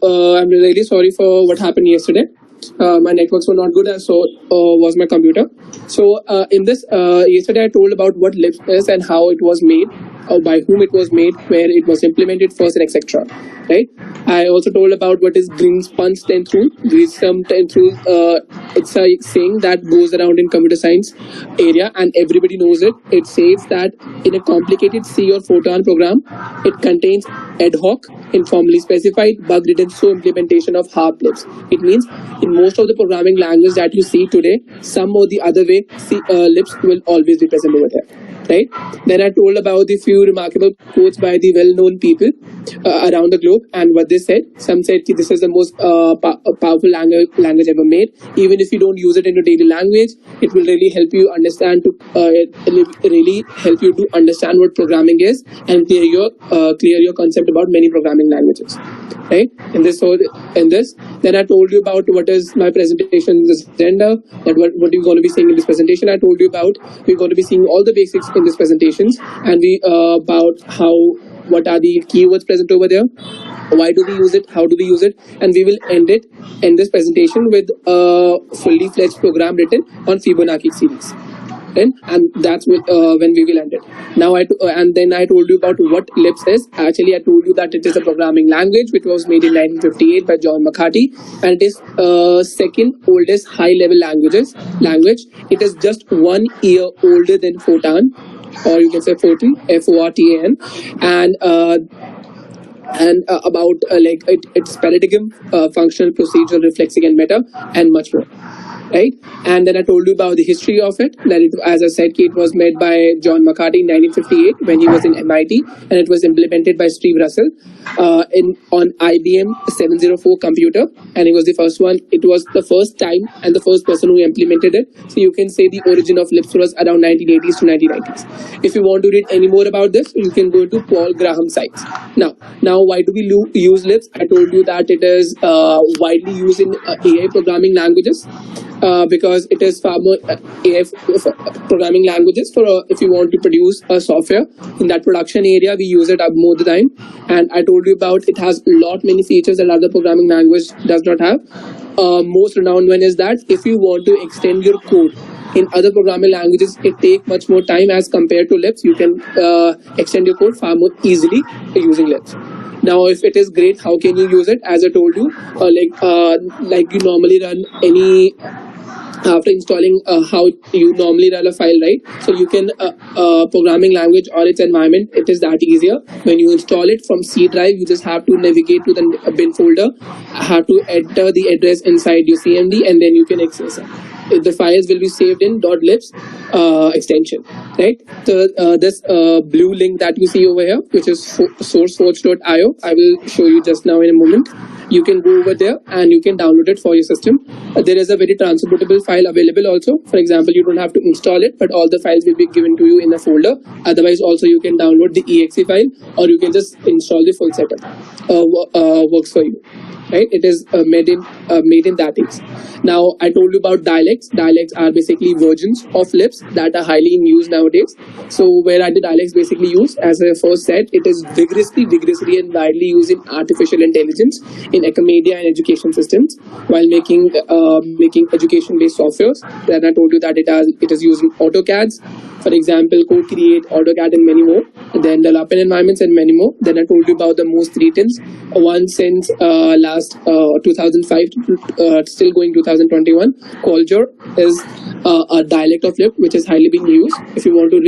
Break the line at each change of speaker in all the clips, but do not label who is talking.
I'm really sorry for what happened yesterday. My networks were not good, and so was my computer. In this, yesterday I told about what Lips is and how it was made, by whom it was made, where it was implemented first, and etc. Right? I also told about what is Greenspun's 10th rule. Greenspun 10th rule, it's a saying that goes around in computer science area, and everybody knows it. It says that in a complicated C or Fortran program, it contains ad hoc, informally specified, bug-ridden so implementation of half lips. It means in most of the programming language that you see today, some or the other way, lips will always be present over there. Right? Then I told about the few remarkable quotes by the well-known people around the globe and what they said. Some said that this is the most powerful language ever made. Even if you don't use it in your daily language, it will really help you understand to understand what programming is and clear your concept about many programming languages. Right? In this, then I told you about what is my presentation agenda, that what you're going to be seeing in this presentation. I told you about we're going to be seeing all the basics in these presentations, and about what are the keywords present over there, why do we use it, how do we use it, and we will end this presentation with a fully fledged program written on Fibonacci series. And that's when we will end it. Now and then I told you about what Lips is. Actually, I told you that it is a programming language which was made in 1958 by John McCarthy, and it is second oldest high-level language. It is just 1 year older than Fortran, or you can say Fortran, Fortan, and about its paradigm, functional, procedural, reflexive, and meta, and much more. Right? And then I told you about the history of it. That as I said, it was made by John McCarthy in 1958 when he was in MIT, and it was implemented by Steve Russell on IBM 704 computer, and he was the first one. It was the first time and the first person who implemented it. So you can say the origin of Lips was around 1980s to 1990s. If you want to read any more about this, you can go to Paul Graham sites. Now, why do we use Lips? I told you that it is widely used in AI programming languages. Because it is far more programming languages for if you want to produce a software in that production area, we use it more the time. And I told you about it has many features that other programming language does not have. Most renowned one is that if you want to extend your code in other programming languages, it takes much more time as compared to Lips. You can extend your code far more easily using Lips. Now, if it is great, how can you use it? As I told you, like you normally run any after installing how you normally run a file, right? So you can programming language or its environment, it is that easier. When you install it from C drive, you just have to navigate to the bin folder, have to enter the address inside your CMD, and then you can access it. The files will be saved in .lips extension, right? So this blue link that you see over here, which is sourceforge.io, I will show you just now in a moment. You can go over there and you can download it for your system. There is a very transportable file available also. For example, you don't have to install it, but all the files will be given to you in a folder. Otherwise, also you can download the exe file, or you can just install the full setup. Works for you. Right? It is made in that case. Now, I told you about dialects. Dialects are basically versions of Lips that are highly in use nowadays. So where are the dialects basically used? As I first said, it is vigorously and widely used in artificial intelligence, in academia and education systems, while making education-based softwares. Then I told you that it is used in AutoCADs, for example, Co-Create, AutoCAD, and many more. Then development environments and many more. Then I told you about the most recent one since last 2005 still going 2021. Qualger is a dialect of Lip which is highly being used. If you want to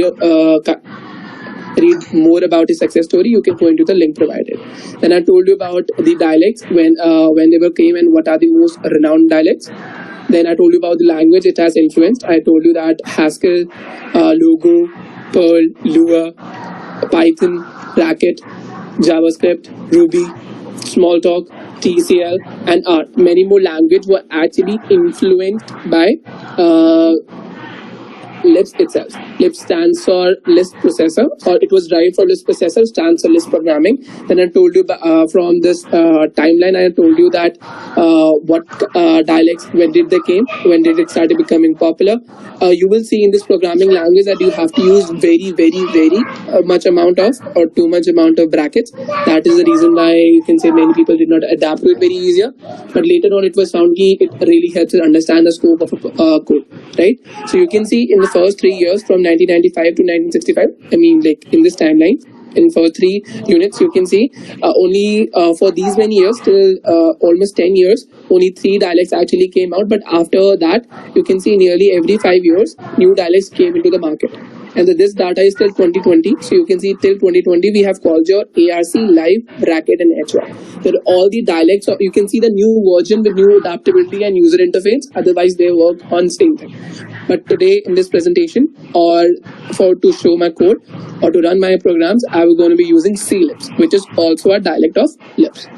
read more about his success story, you can go into the link provided. Then I told you about the dialects when they came and what are the most renowned dialects. Then I told you about the language it has influenced. I told you that Haskell, Logo, Perl, Lua, Python, Racket, JavaScript, Ruby, Smalltalk, TCL, and R. Many more languages were actually influenced by Lisp itself. Lisp stands for Lisp processor, or it was derived from Lisp processor, stands for Lisp programming. Then I told you from this timeline, I told you that what dialects, when did they came, when did it started becoming popular. You will see in this programming language that you have to use very much amount of, or too much amount of brackets. That is the reason why you can say many people did not adapt to it very easier. But later on, it was found that it really helps us understand the scope of a code, right? So you can see in the first 3 years from 1995 to 1965, I mean, like in this timeline, in for 3 units, you can see only for these many years, till almost 10 years, only 3 dialects actually came out. But after that, you can see nearly every 5 years, new dialects came into the market. And this data is till 2020. So you can see till 2020, we have called your ARC, Live, Bracket, and H1. There are all the dialects. You can see the new version with new adaptability and user interface. Otherwise, they work on same thing. But today in this presentation, or to show my code or to run my programs, I was going to be using C-Lisp, which is also a dialect of Lisp.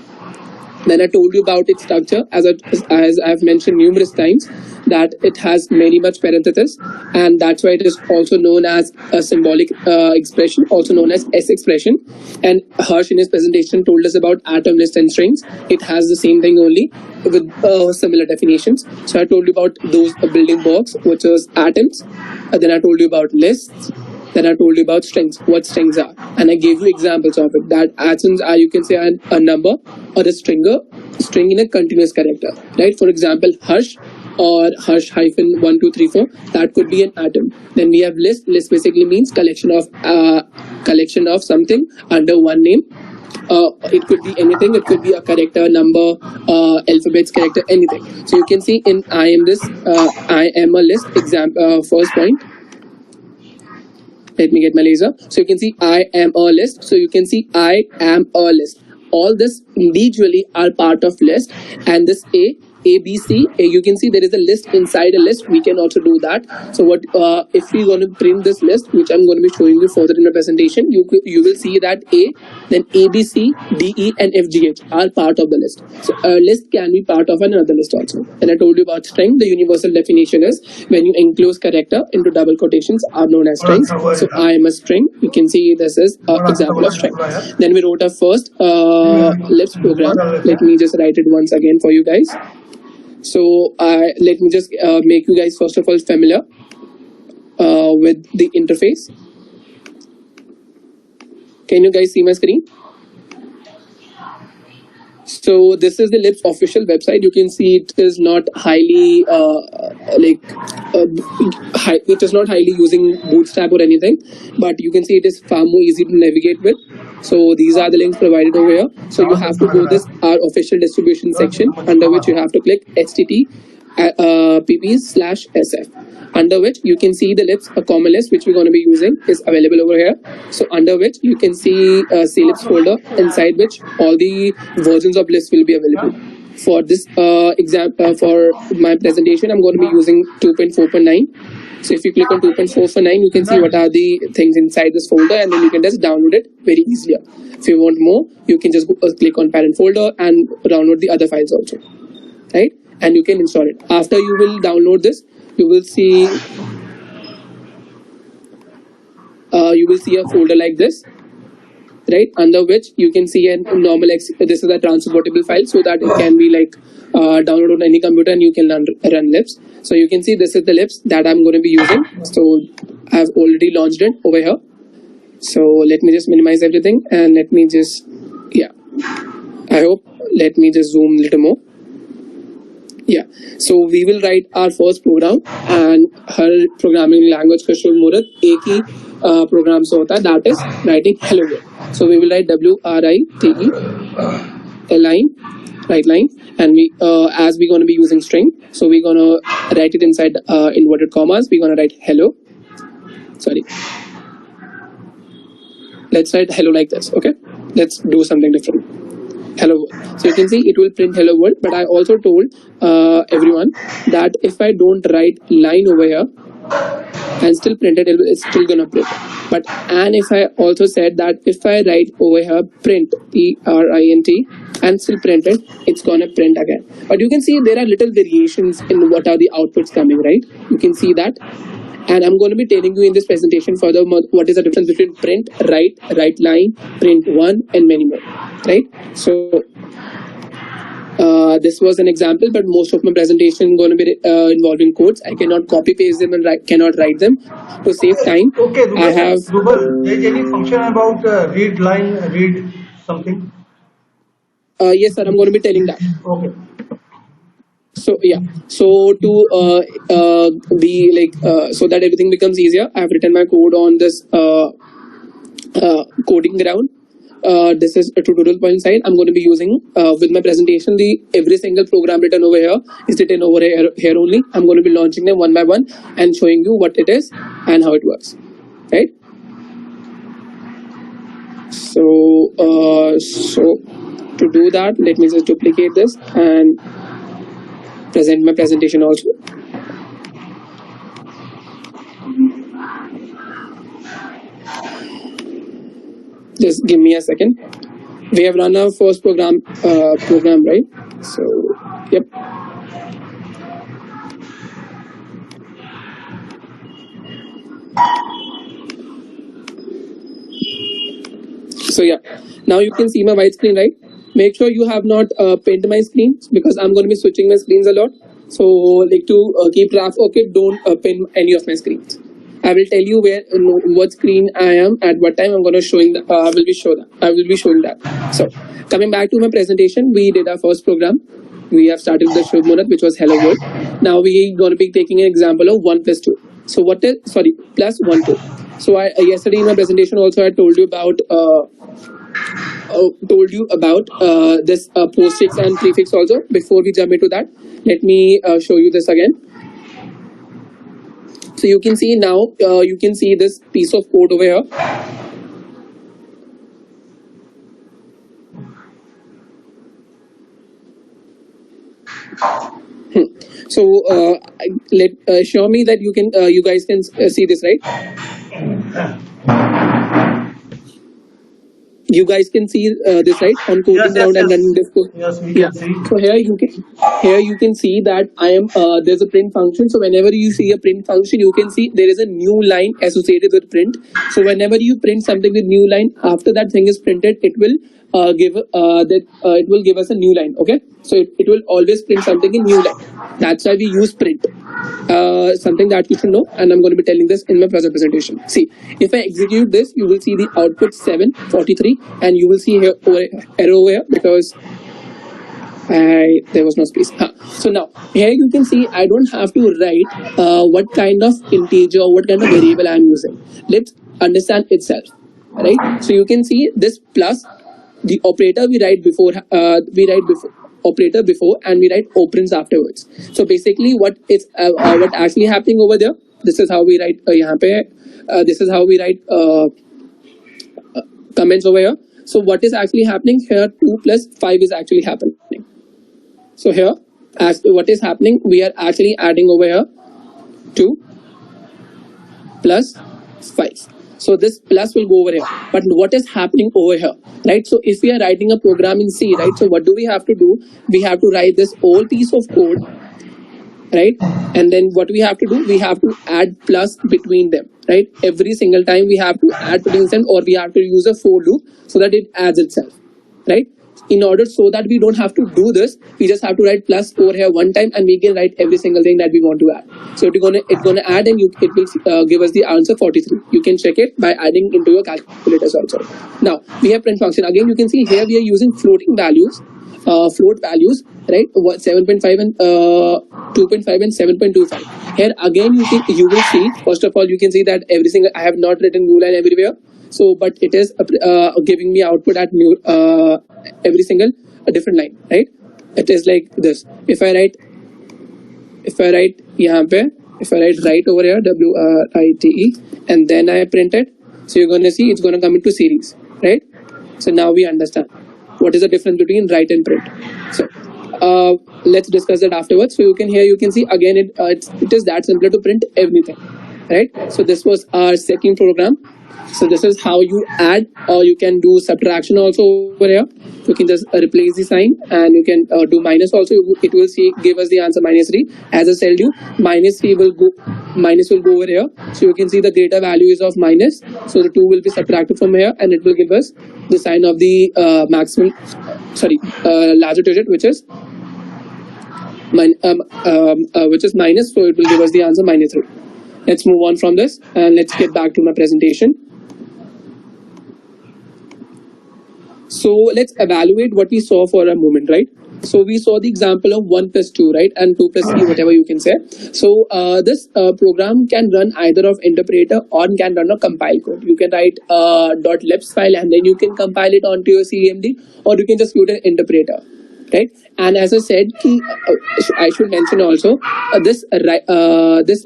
Then I told you about its structure, as I've mentioned numerous times, that it has many much parentheses, and that's why it is also known as a symbolic expression, also known as S expression. And Harsh in his presentation told us about atom, list, and strings. It has the same thing only with similar definitions. So I told you about those building blocks, which is atoms. Then I told you about lists. Then I told you about strings, what strings are. And I gave you examples of it. That atoms are, you can say, a number or a string in a continuous character, right? For example, Harsh or Harsh hyphen 1, 2, 3, 4, that could be an atom. Then we have list. List basically means collection of something under one name. It could be anything. It could be a character, number, alphabets, character, anything. So you can see in I am a list. Example, first point. Let me get my laser. So you can see I am a list. So you can see I am a list. All this individually are part of list, and this A, B, C. You can see there is a list inside a list. We can also do that. So what if we want to print this list, which I'm going to be showing you further in the presentation, you will see that A, then A, B, C, D, E, and F, G, H are part of the list. So a list can be part of another list also. And I told you about string. The universal definition is when you enclose character into double quotations are known as strings. So I am a string. You can see this is an example of string. Then we wrote our first Lisp program. Let me just write it once again for you guys. So let me just make you guys first of all familiar with the interface. Can you guys see my screen? So this is the Lisp official website. You can see it is not highly it is not highly using Bootstrap or anything, but you can see it is far more easy to navigate with. So these are the links provided over here. So you have to go this our official distribution section, under which you have to click http://sf, under which you can see the Lisp, a common list which we're going to be using is available over here. So under which you can see a C-Lisp folder, inside which all the versions of Lisp will be available. For this for my presentation, I'm going to be using 2.4.9. So if you click on 2.4.9, you can see what are the things inside this folder, and then you can just download it very easily. If you want more, you can just click on parent folder and download the other files also, right? And you can install it. After you will download this, you will see a folder like this, right? Under which you can see a normal this is a transportable file, so that it can be like downloaded on any computer and you can run Lisp. So you can see this is the Lisp that I'm going to be using. So I've already launched it over here. So let me just minimize everything and let me just, let me just zoom a little more. Yeah, so we will write our first program, and her programming language का शुभ मुहूर्त एक ही program से होता है, that is writing hello world. So we will write WRITE line, right line, and we as we're going to be using string, so we're going to write it inside inverted commas. We're going to write hello. Sorry, let's write hello like this. Okay, let's do something different. Hello world. So you can see it will print hello world, but I also told everyone that if I don't write line over here and still print it, it's still gonna print. And if I also said that if I write over here print print and still print it, it's gonna print again. But you can see there are little variations in what are the outputs coming, right? You can see that. And I'm going to be telling you in this presentation further what is the difference between print, write line, print one, and many more, right? So this was an example, but most of my presentation going to be involving codes. I cannot copy paste them and cannot write them. To save time,
Okay,
I have.
there is any function about read line, read something?
Yes, sir. I'm going to be telling that.
Okay.
So yeah, so to be like so that everything becomes easier, I have written my code on this coding ground. This is a tutorial point side. I'm going to be using with my presentation the every single program written over here is written over here only. I'm going to be launching them one by one and showing you what it is and how it works, right? So to do that, let me just duplicate this and present my presentation also. Just give me a second. We have run our first program, right? So, yep. So yeah, now you can see my white screen, right? Make sure you have not pinned my screen because I'm going to be switching my screens a lot. So like to keep track of it, don't pin any of my screens. I will tell you where what screen I am at what time. I'm going to showing that. I will be showing that. So coming back to my presentation, we did our first program. We have started with the Shubh Muhurat, which was Hello World. Now we are going to be taking an example of 1 plus 2. So what is plus 1 2. So I yesterday in my presentation also I told you about this postfix and prefix also. Before we jump into that, let me show you this again. So you can see now, you can see this piece of code over here. So show me that you guys can see this, right? You guys can see this, right, on coding ground and running this code.
Yes, we can see.
So here you can see that I am there's a print function. So whenever you see a print function, you can see there is a new line associated with print. So whenever you print something with new line, after that thing is printed, it will give us a new line. Okay, so it will always print something in new line. That's why we use print. Something that you should know, and I'm going to be telling this in my presentation. See, if I execute this, you will see the output 743, and you will see here error over here because there was no space. So now here you can see I don't have to write what kind of integer or what kind of variable I'm using. Let's understand itself, right? So you can see this plus the operator we write before operator before and we write operands afterwards. So basically what actually happening over there, this is how we write this is how we write comments over here. So what is actually happening here, 2 plus 5 is actually happening. So here as what is happening, we are actually adding over here 2 plus 5. So this plus will go over here, but what is happening over here, right? So if we are writing a program in C, right, so what do we have to do? We have to write this whole piece of code, right? And then what we have to do, we have to add plus between them, right? Every single time we have to add between them, or we have to use a for loop so that it adds itself, right? In order so that we don't have to do this, we just have to write plus over here one time and we can write every single thing that we want to add. So it's gonna add and it will give us the answer 43. You can check it by adding into your calculators also. Now we have print function. Again, you can see here we are using floating values, float values, right? 7.5 and 2.5 and 7.25. Here again you will see, first of all you can see that every single, I have not written new line everywhere. So, but it is giving me output at new every single different line, right? It is like this. If I write यहाँ पे, if I write right over here, WRITE, and then I print it, so you're gonna see it's gonna come into series, right? So now we understand what is the difference between write and print. So let's discuss that afterwards. So you can see again it is that simpler to print everything, right? So this was our second program. So this is how you add, or you can do subtraction also over here. You can just replace the sign, and you can do minus also. It will give us the answer -3. As I told you, -3 will go, minus will go over here. So you can see the greater value is of minus. So the 2 will be subtracted from here, and it will give us the sign of the maximum, larger digit, which is minus. So it will give us the answer -3. Let's move on from this, and let's get back to my presentation. So let's evaluate what we saw for a moment, right? So we saw the example of 1 plus 2, right? And 2 plus 3, whatever you can say. So this program can run either of interpreter or can run a compile code. You can write .libs file, and then you can compile it onto your CMD, or you can just use an interpreter, right? And as I said, I should mention also, this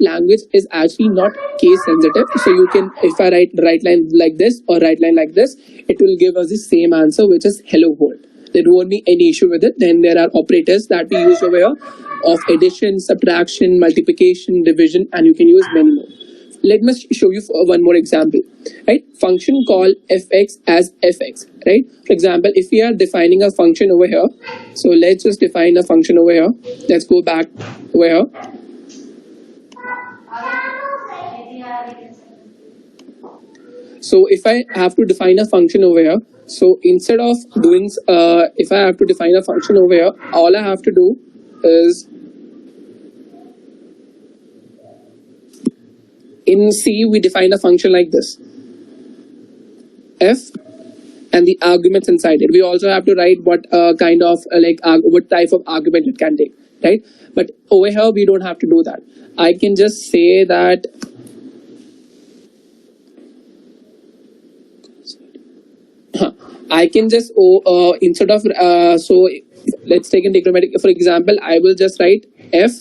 language is actually not case sensitive. So you can, if I write right line like this or right line like this, it will give us the same answer, which is hello world. There won't be any issue with it. Then there are operators that we use over here of addition, subtraction, multiplication, division, and you can use many more. Let me show you one more example, right? Function call fx as fx, right? For example, if we are defining a function over here, so let's just define a function over here. Let's go back over here. So if I have to define a function over here, so instead of doing, if I have to define a function over here, all I have to do is, in C, we define a function like this, f, and the arguments inside it. We also have to write what kind of what type of argument it can take, right? But over here, we don't have to do that. I can just say that I can just instead of so let's take an diagrammatic. For example, I will just write f,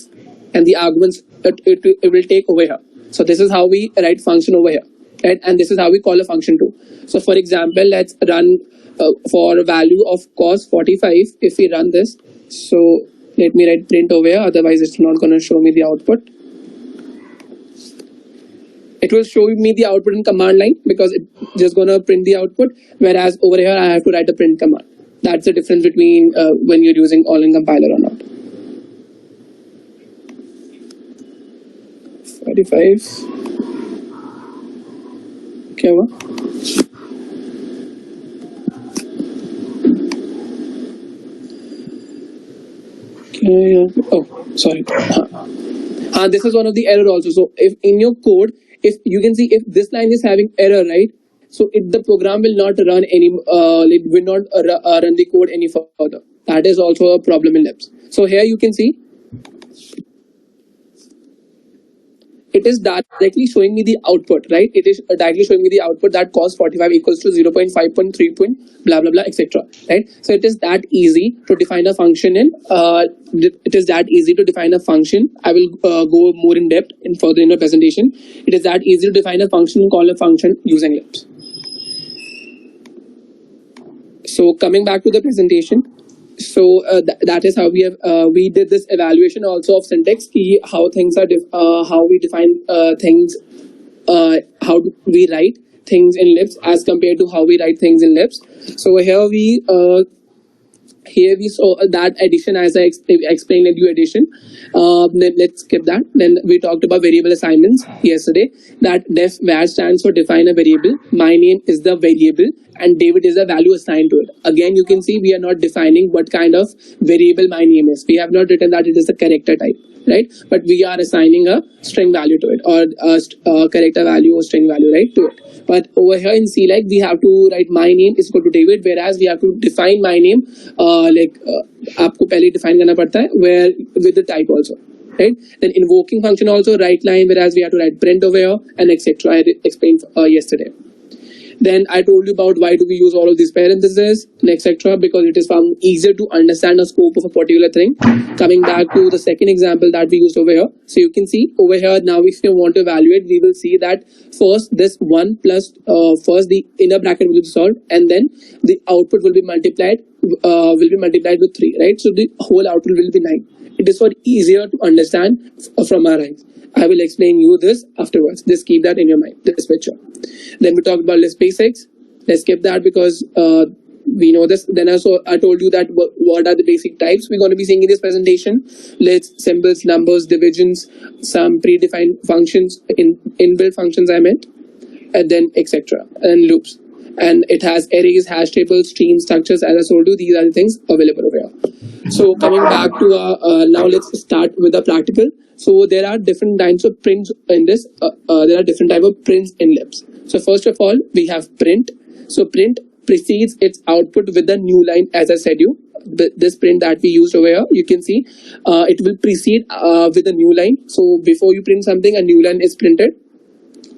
and the arguments it will take over here. So this is how we write function over here, right? And this is how we call a function too. So for example, let's run for a value of cos 45. If we run this, so let me write print over here. Otherwise, it's not going to show me the output. It will show me the output in command line because it's just going to print the output. Whereas over here, I have to write a print command. That's the difference between when you're using all-in compiler or not. 45. क्या हुआ? Oh, sorry. This is one of the error also. So if in your code, if you can see if this line is having error, right? So the program will not run any, it will not run the code any further. That is also a problem in libs. So here you can see, it is directly showing me the output, right? It is directly showing me the output that cos 45 equals to 0.5.3. Blah blah blah, etc. Right? So it is that easy to define a function in. It is that easy to define a function. I will go more in depth in further in my presentation. It is that easy to define a function, call a function using libs. So coming back to the presentation. So that is how we have we did this evaluation also of syntax, how things are how we define things, how we write things in libs as compared to how we write things in libs. So here we saw that addition, as I explained you addition. Let's skip that. Then we talked about variable assignments yesterday. That def var stands for define a variable. My name is the variable, and David is a value assigned to it. Again, you can see we are not defining what kind of variable my name is. We have not written that it is a character type, right? But we are assigning a string value to it, or a character value or string value, right, to it. But over here in C, like, we have to write my name is equal to David, whereas we have to define my name आपको पहले define करना पड़ता है, where with the type also, right? Then invoking function also write line, whereas we have to write print over here, and etc. I explained yesterday. Then I told you about why do we use all of these parentheses and etc. because it is found easier to understand the scope of a particular thing. Coming back to the second example that we used over here. So you can see over here now, if you want to evaluate, we will see that first this 1 plus first the inner bracket will be solved, and then the output will be multiplied with 3, right? So the whole output will be 9. It is for easier to understand from our eyes. I will explain you this afterwards. Just keep that in your mind, this picture. Then we talked about list basics. Let's skip that because we know this. Then also I told you that what are the basic types we're going to be seeing in this presentation. Lists, symbols, numbers, divisions, some predefined functions, inbuilt functions I meant, and then etc. and loops. And it has arrays, hash tables, streams, structures. As I told you, these are the things available over here. So coming back to now, let's start with the practical. So there are different kinds of prints in this. There are different type of prints in libs. So first of all, we have print. So print precedes its output with a new line, as I said you. This print that we used over here, you can see it will precede with a new line. So before you print something, a new line is printed.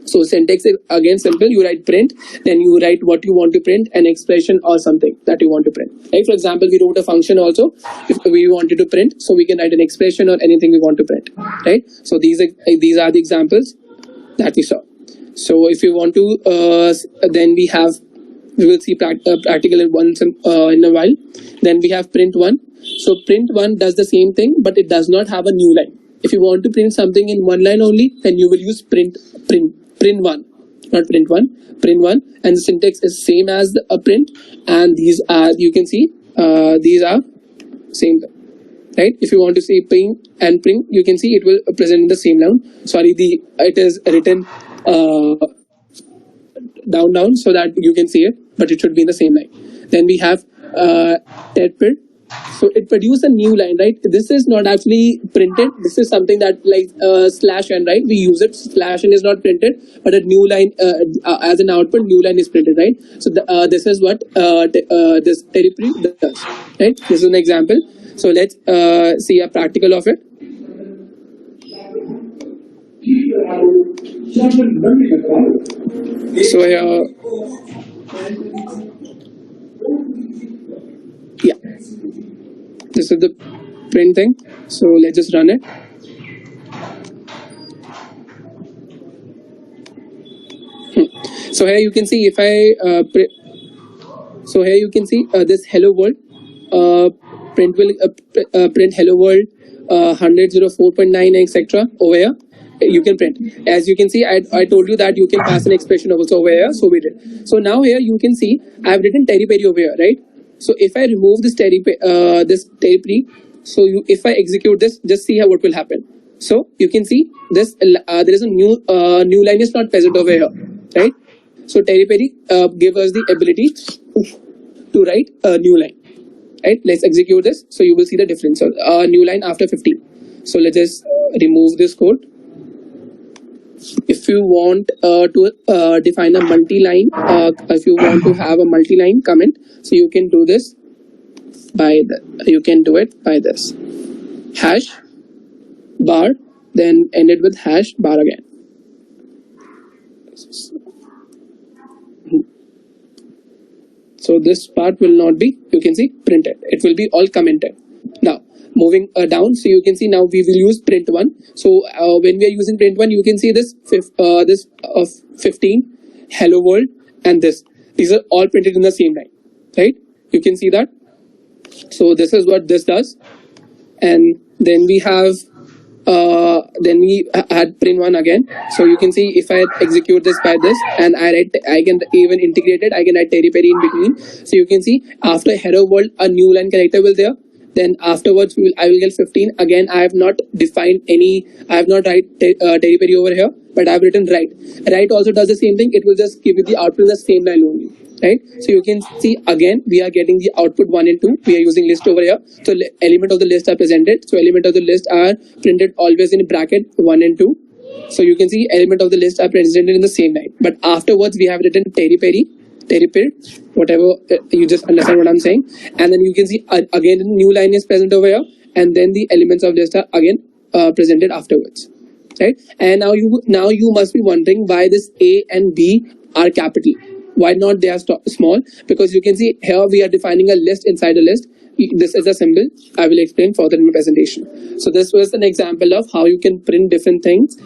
So syntax is again simple. You write print, then you write what you want to print, an expression or something that you want to print. Right? For example, we wrote a function also. If we wanted to print, so we can write an expression or anything we want to print. Right? So these are the examples that we saw. So if you want to, then we will see practical in a while. Then we have print one. So print one does the same thing, but it does not have a new line. If you want to print something in one line only, then you will use print one, not print one, and the syntax is same as a print, and these are, you can see, these are same thing, right? If you want to see ping and pring, you can see it will present in the same line. Sorry, it is written down so that you can see it, but it should be in the same line. Then we have tedpid. So it produced a new line, right? This is not actually printed. This is something that like slash n, right? We use it. Slash n is not printed, but a new line as an output, new line is printed, right? So this is what this territory does, right? This is an example. So let's see a practical of it. So yeah, this is the print thing. So let's just run it. So here you can see if I so here you can see this hello world print will print hello world 100.04.9 etc. over here. You can print. As you can see, I told you that you can pass an expression also over here, so we did. So now here you can see I have written territory over here, right? So if I remove this territory, so if I execute this, just see what will happen. So you can see this there is a new line is not present over here, right? So territory gives us the ability to write a new line, right? Let's execute this, so you will see the difference. So new line after 15. So let's just remove this code. If you want to define a multi-line, if you want to have a multi-line comment, so you can do this by you can do it by this hash bar, then end it with hash bar again. So this part will not be, you can see, printed. It will be all commented. Now moving down, so you can see now we will use print one. So when we are using print one, you can see this 15 hello world and this. These are all printed in the same line, right? You can see that. So this is what this does, and then we have add print one again. So you can see if I execute this by this, and I can even integrate it. I can add territory in between. So you can see after hello world, a new line character will there. Then afterwards I will get 15. Again, I have not defined any, I have not write territory over here, but I have written write. Write also does the same thing. It will just give you the output in the same line only, right? So you can see again we are getting the output 1 and 2. We are using list over here. So element of the list are presented. So element of the list are printed always in bracket 1 and 2. So you can see element of the list are presented in the same line. But afterwards we have written territory, whatever, you just understand what I'm saying. And then you can see again the new line is present over here, and then the elements of list are again presented afterwards, right? And now you must be wondering why this A and B are capital. Why not they are small? Because you can see here we are defining a list inside a list. This is a symbol. I will explain further in my presentation. So this was an example of how you can print different things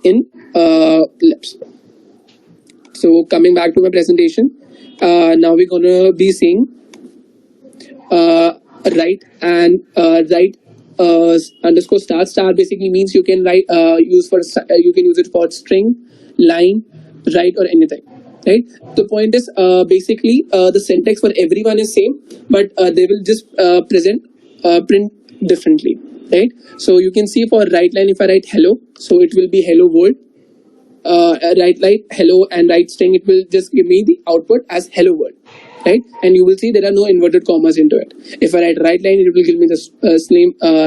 in libs. So coming back to my presentation, now we're gonna be seeing write and write underscore star. Star basically means you can write you can use it for string, line, write, or anything. Right. The point is basically the syntax for everyone is same, but they will just print differently. Right. So you can see for right line, if I write hello, so it will be hello world. Write like hello and write string, it will just give me the output as hello world, right? And you will see there are no inverted commas into it. If I write right line, it will give me the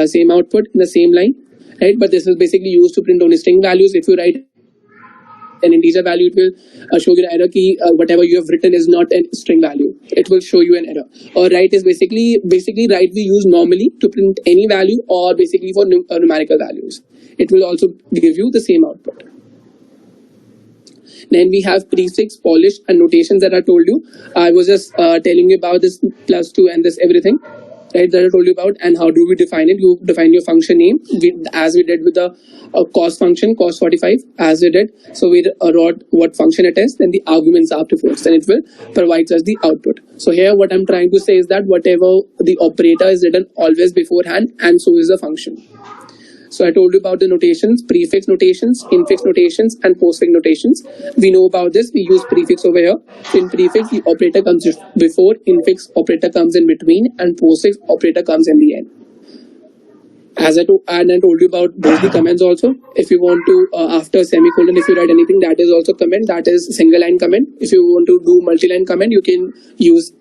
same output in the same line, right? But this is basically used to print only string values. If you write an integer value, it will show you the error key. Whatever you have written is not a string value. It will show you an error. Or write is basically write we use normally to print any value, or basically for numerical values. It will also give you the same output. Then we have prefix, polish, and notations that I told you. I was just telling you about this +2 and this everything, right, that I told you about. And how do we define it? You define your function name, as we did with the cost function, cost45, as we did. So we wrote what function it is, then the arguments afterwards, then it will provide us the output. So here what I'm trying to say is that whatever the operator is written always beforehand, and so is the function. So I told you about the notations, prefix notations, infix notations, and postfix notations. We know about this. We use prefix over here. So in prefix, the operator comes before, infix operator comes in between, and postfix operator comes in the end. As I told you about both the comments also. If you want to, after semicolon, if you write anything, that is also comment. That is single line comment. If you want to do multi-line comment, you can use.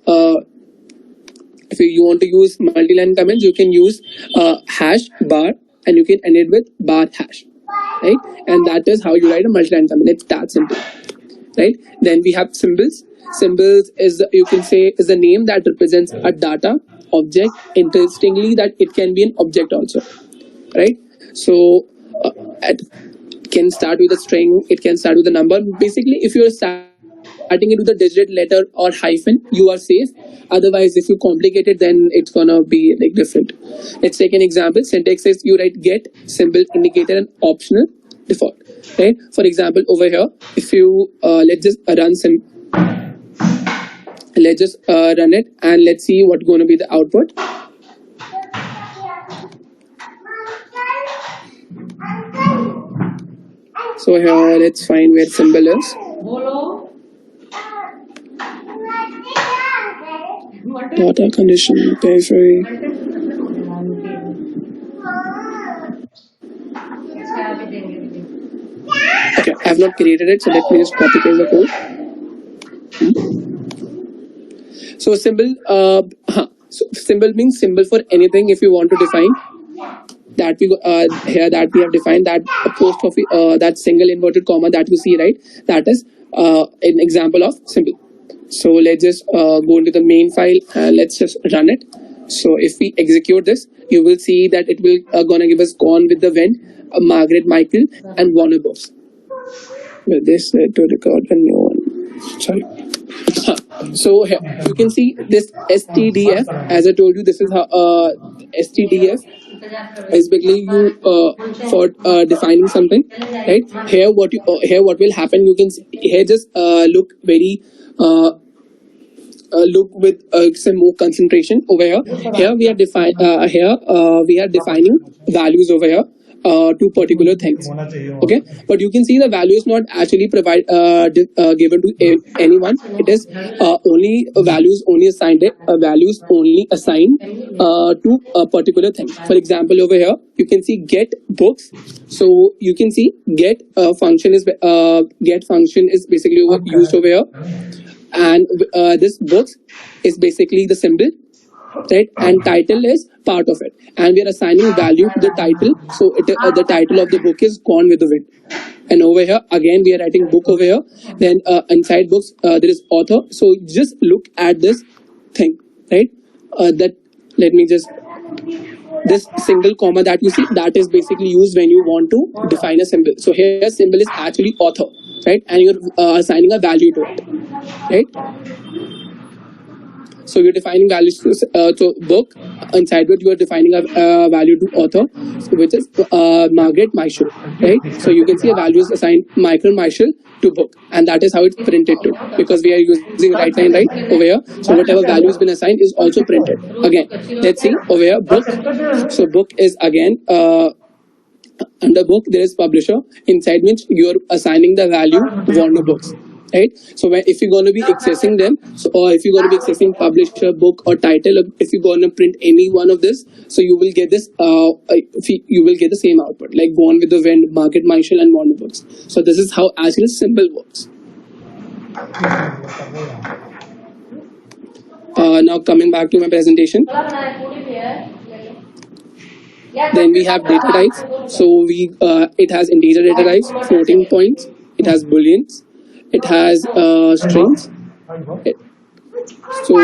If you want to use multi-line comments, you can use hash bar. And you can end it with bar hash, right? And that is how you write a multi-line comment. It's that simple, right? Then we have symbols. Symbols is you can say is the name that represents a data object. Interestingly, that it can be an object also, right? So it can start with a string. It can start with a number. Basically, if you're starting it with a digit, letter, or hyphen, you are safe. Otherwise, if you complicate it, then it's gonna be like different. Let's take an example. Syntax says you write get symbol indicator and optional default. Right? For example, over here, if you let's just run run it, and let's see what's going to be the output. So here, let's find where symbol is. Data condition, periphery. Okay, I have not created it, so let me just copy paste the code. So symbol, so symbol means symbol for anything. If you want to define that, we here that we have defined that post of that single inverted comma that you see, right? That is an example of symbol. So let's just go into the main file and let's just run it. So if we execute this, you will see that it will gonna give us Gone with the Wind, Margaret Michael, and Warner Bros. With this, to record a new one. Sorry. So here you can see this STDF. As I told you, this is how STDF is basically you for defining something, right? Here what will happen? You can see, here just look very. Look with some more concentration over here. Here we are defining values over here to particular things. Okay, but you can see the value is not actually given to anyone. It is only values only assigned to a particular thing. For example, over here you can see get books. So you can see get function is basically used over here. And this books is basically the symbol, right? And title is part of it. And we are assigning value to the title. So the title of the book is Gone with the Wind. And over here, again, we are writing book over here. Then inside books, there is author. So just look at this thing, right? This single comma that you see, that is basically used when you want to define a symbol. So here symbol is actually author, right? And you're assigning a value to it, right? So you're defining values to book. Inside it, you are defining a value to author, which is Margaret Michael, right? So you can see a value is assigned Michael Michael to book, and that is how it's printed to, because we are using right line right over here. So whatever value has been assigned is also printed. Again, let's see over here, book. So book is again under book there is publisher, inside which you're assigning the value Warner Books, right? So if you're going to be accessing them, so, or if you're going to be accessing publisher, book, or title, if you're going to print any one of this, so you will get this you will get the same output, like Born with the Wind, Market Marshall, and Warner Books. So this is how actually symbol works. Now coming back to my presentation, then we have data types. So it has integer data types, floating points, it has booleans, it has strings. So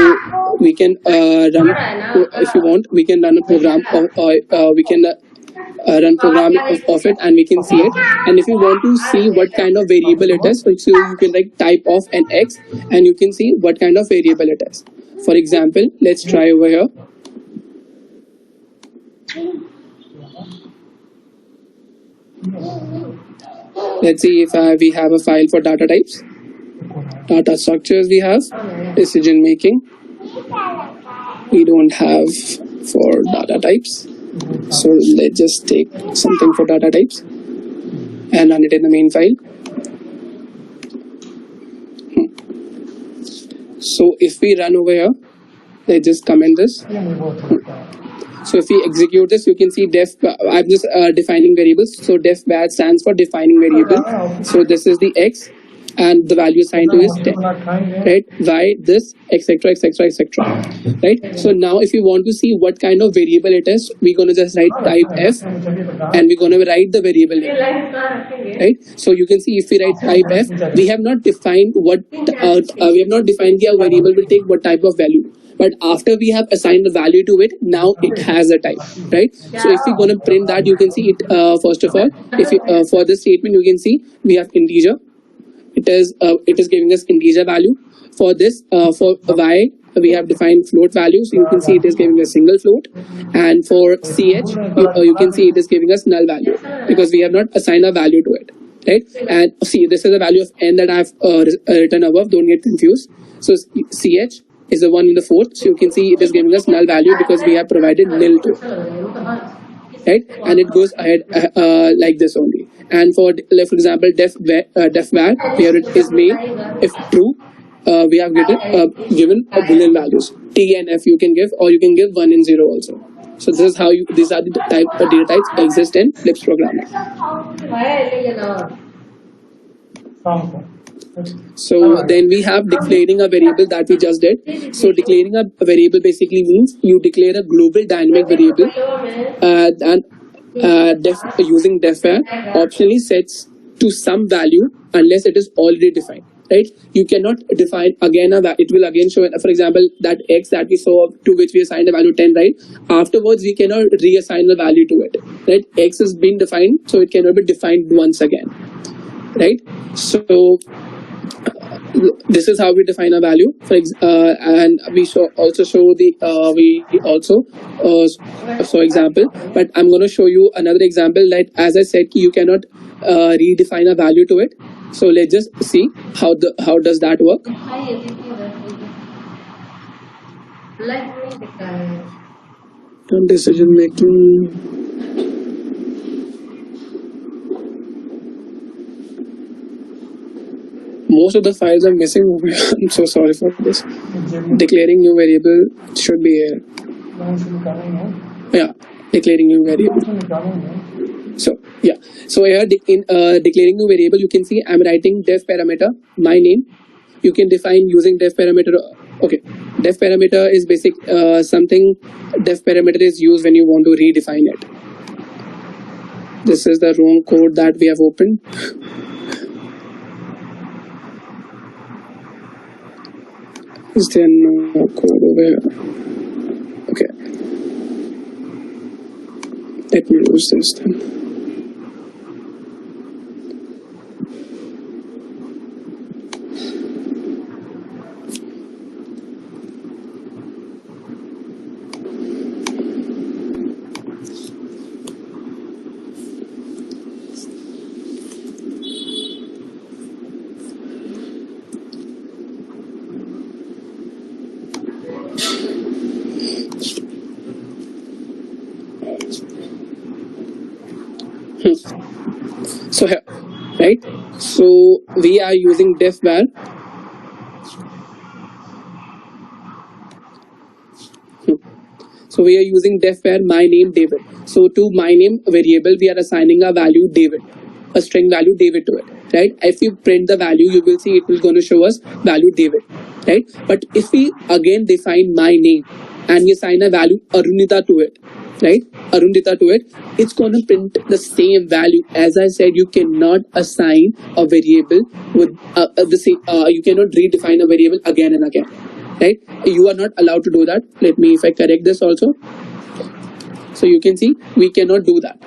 we can run, if you want, we can run a program or we can run program of it, and we can see it. And if you want to see what kind of variable it is, so you can like type of an x, and you can see what kind of variable it is. For example, let's try over here. Let's see if we have a file for data types, data structures. We have decision making. We don't have for data types. So let's just take something for data types and run it in the main file. So if we run over here, let's just comment this. So if we execute this, you can see def. I'm just defining variables. So def var stands for defining variable. So this is the x, and the value assigned to is 10, right? Y this, etc., etc., etc. Right? So now if you want to see what kind of variable it is, we're gonna just write type f, and we're gonna write the variable name, right? So you can see if we write type f, we have not defined what we have not defined the variable will take what type of value. But after we have assigned the value to it, now it has a type, right? So if we're gonna print that, you can see it first of all. If you, for this statement, you can see we have integer. It is giving us integer value. For this, for y, we have defined float value. So you can see it is giving us single float. And for ch, you can see it is giving us null value because we have not assigned a value to it, right? And see, this is the value of n that I've written above. Don't get confused. So ch is the one in the fourth. So you can see it is giving us null value because we have provided nil to it, right? And it goes ahead like this only. And for example, def var, where it is main, if true, we have given a boolean values. T and F you can give, or you can give 1 and 0 also. So this is how these are the data types exist in Lisp programming. So then we have declaring a variable that we just did. So declaring a variable basically means you declare a global dynamic variable and using def var optionally sets to some value unless it is already defined, right? You cannot define again it will again show, for example, that x that we saw to which we assigned a value 10, right? Afterwards we cannot reassign the value to it, right? X has been defined, so it cannot be defined once again, right? So this is how we define a value. And we also show the for example, but I'm going to show you another example. Like as I said, you cannot redefine a value to it. So let's just see how does that work. Decision making. Most of the files are missing over here. I'm so sorry for this. Declaring new variable should be here. Yeah, declaring new variable. So yeah, so here in declaring new variable, you can see I'm writing def parameter, my name. You can define using def parameter. Okay, def parameter is basic something. Def parameter is used when you want to redefine it. This is the wrong code that we have opened. Is there no code over here? Okay. Let me use this then. So here, right? So we are using def var. So we are using def var my name David. So to my name variable, we are assigning a value David, a string value David to it, right? If you print the value, you will see it will going to show us value David, right? But if we again define my name and we assign a value Arunita to it, right? Arundita to it, it's going to print the same value. As I said, you cannot assign a variable with the same. You cannot redefine a variable again and again, right? You are not allowed to do that. Let me, if I correct this also, so you can see we cannot do that,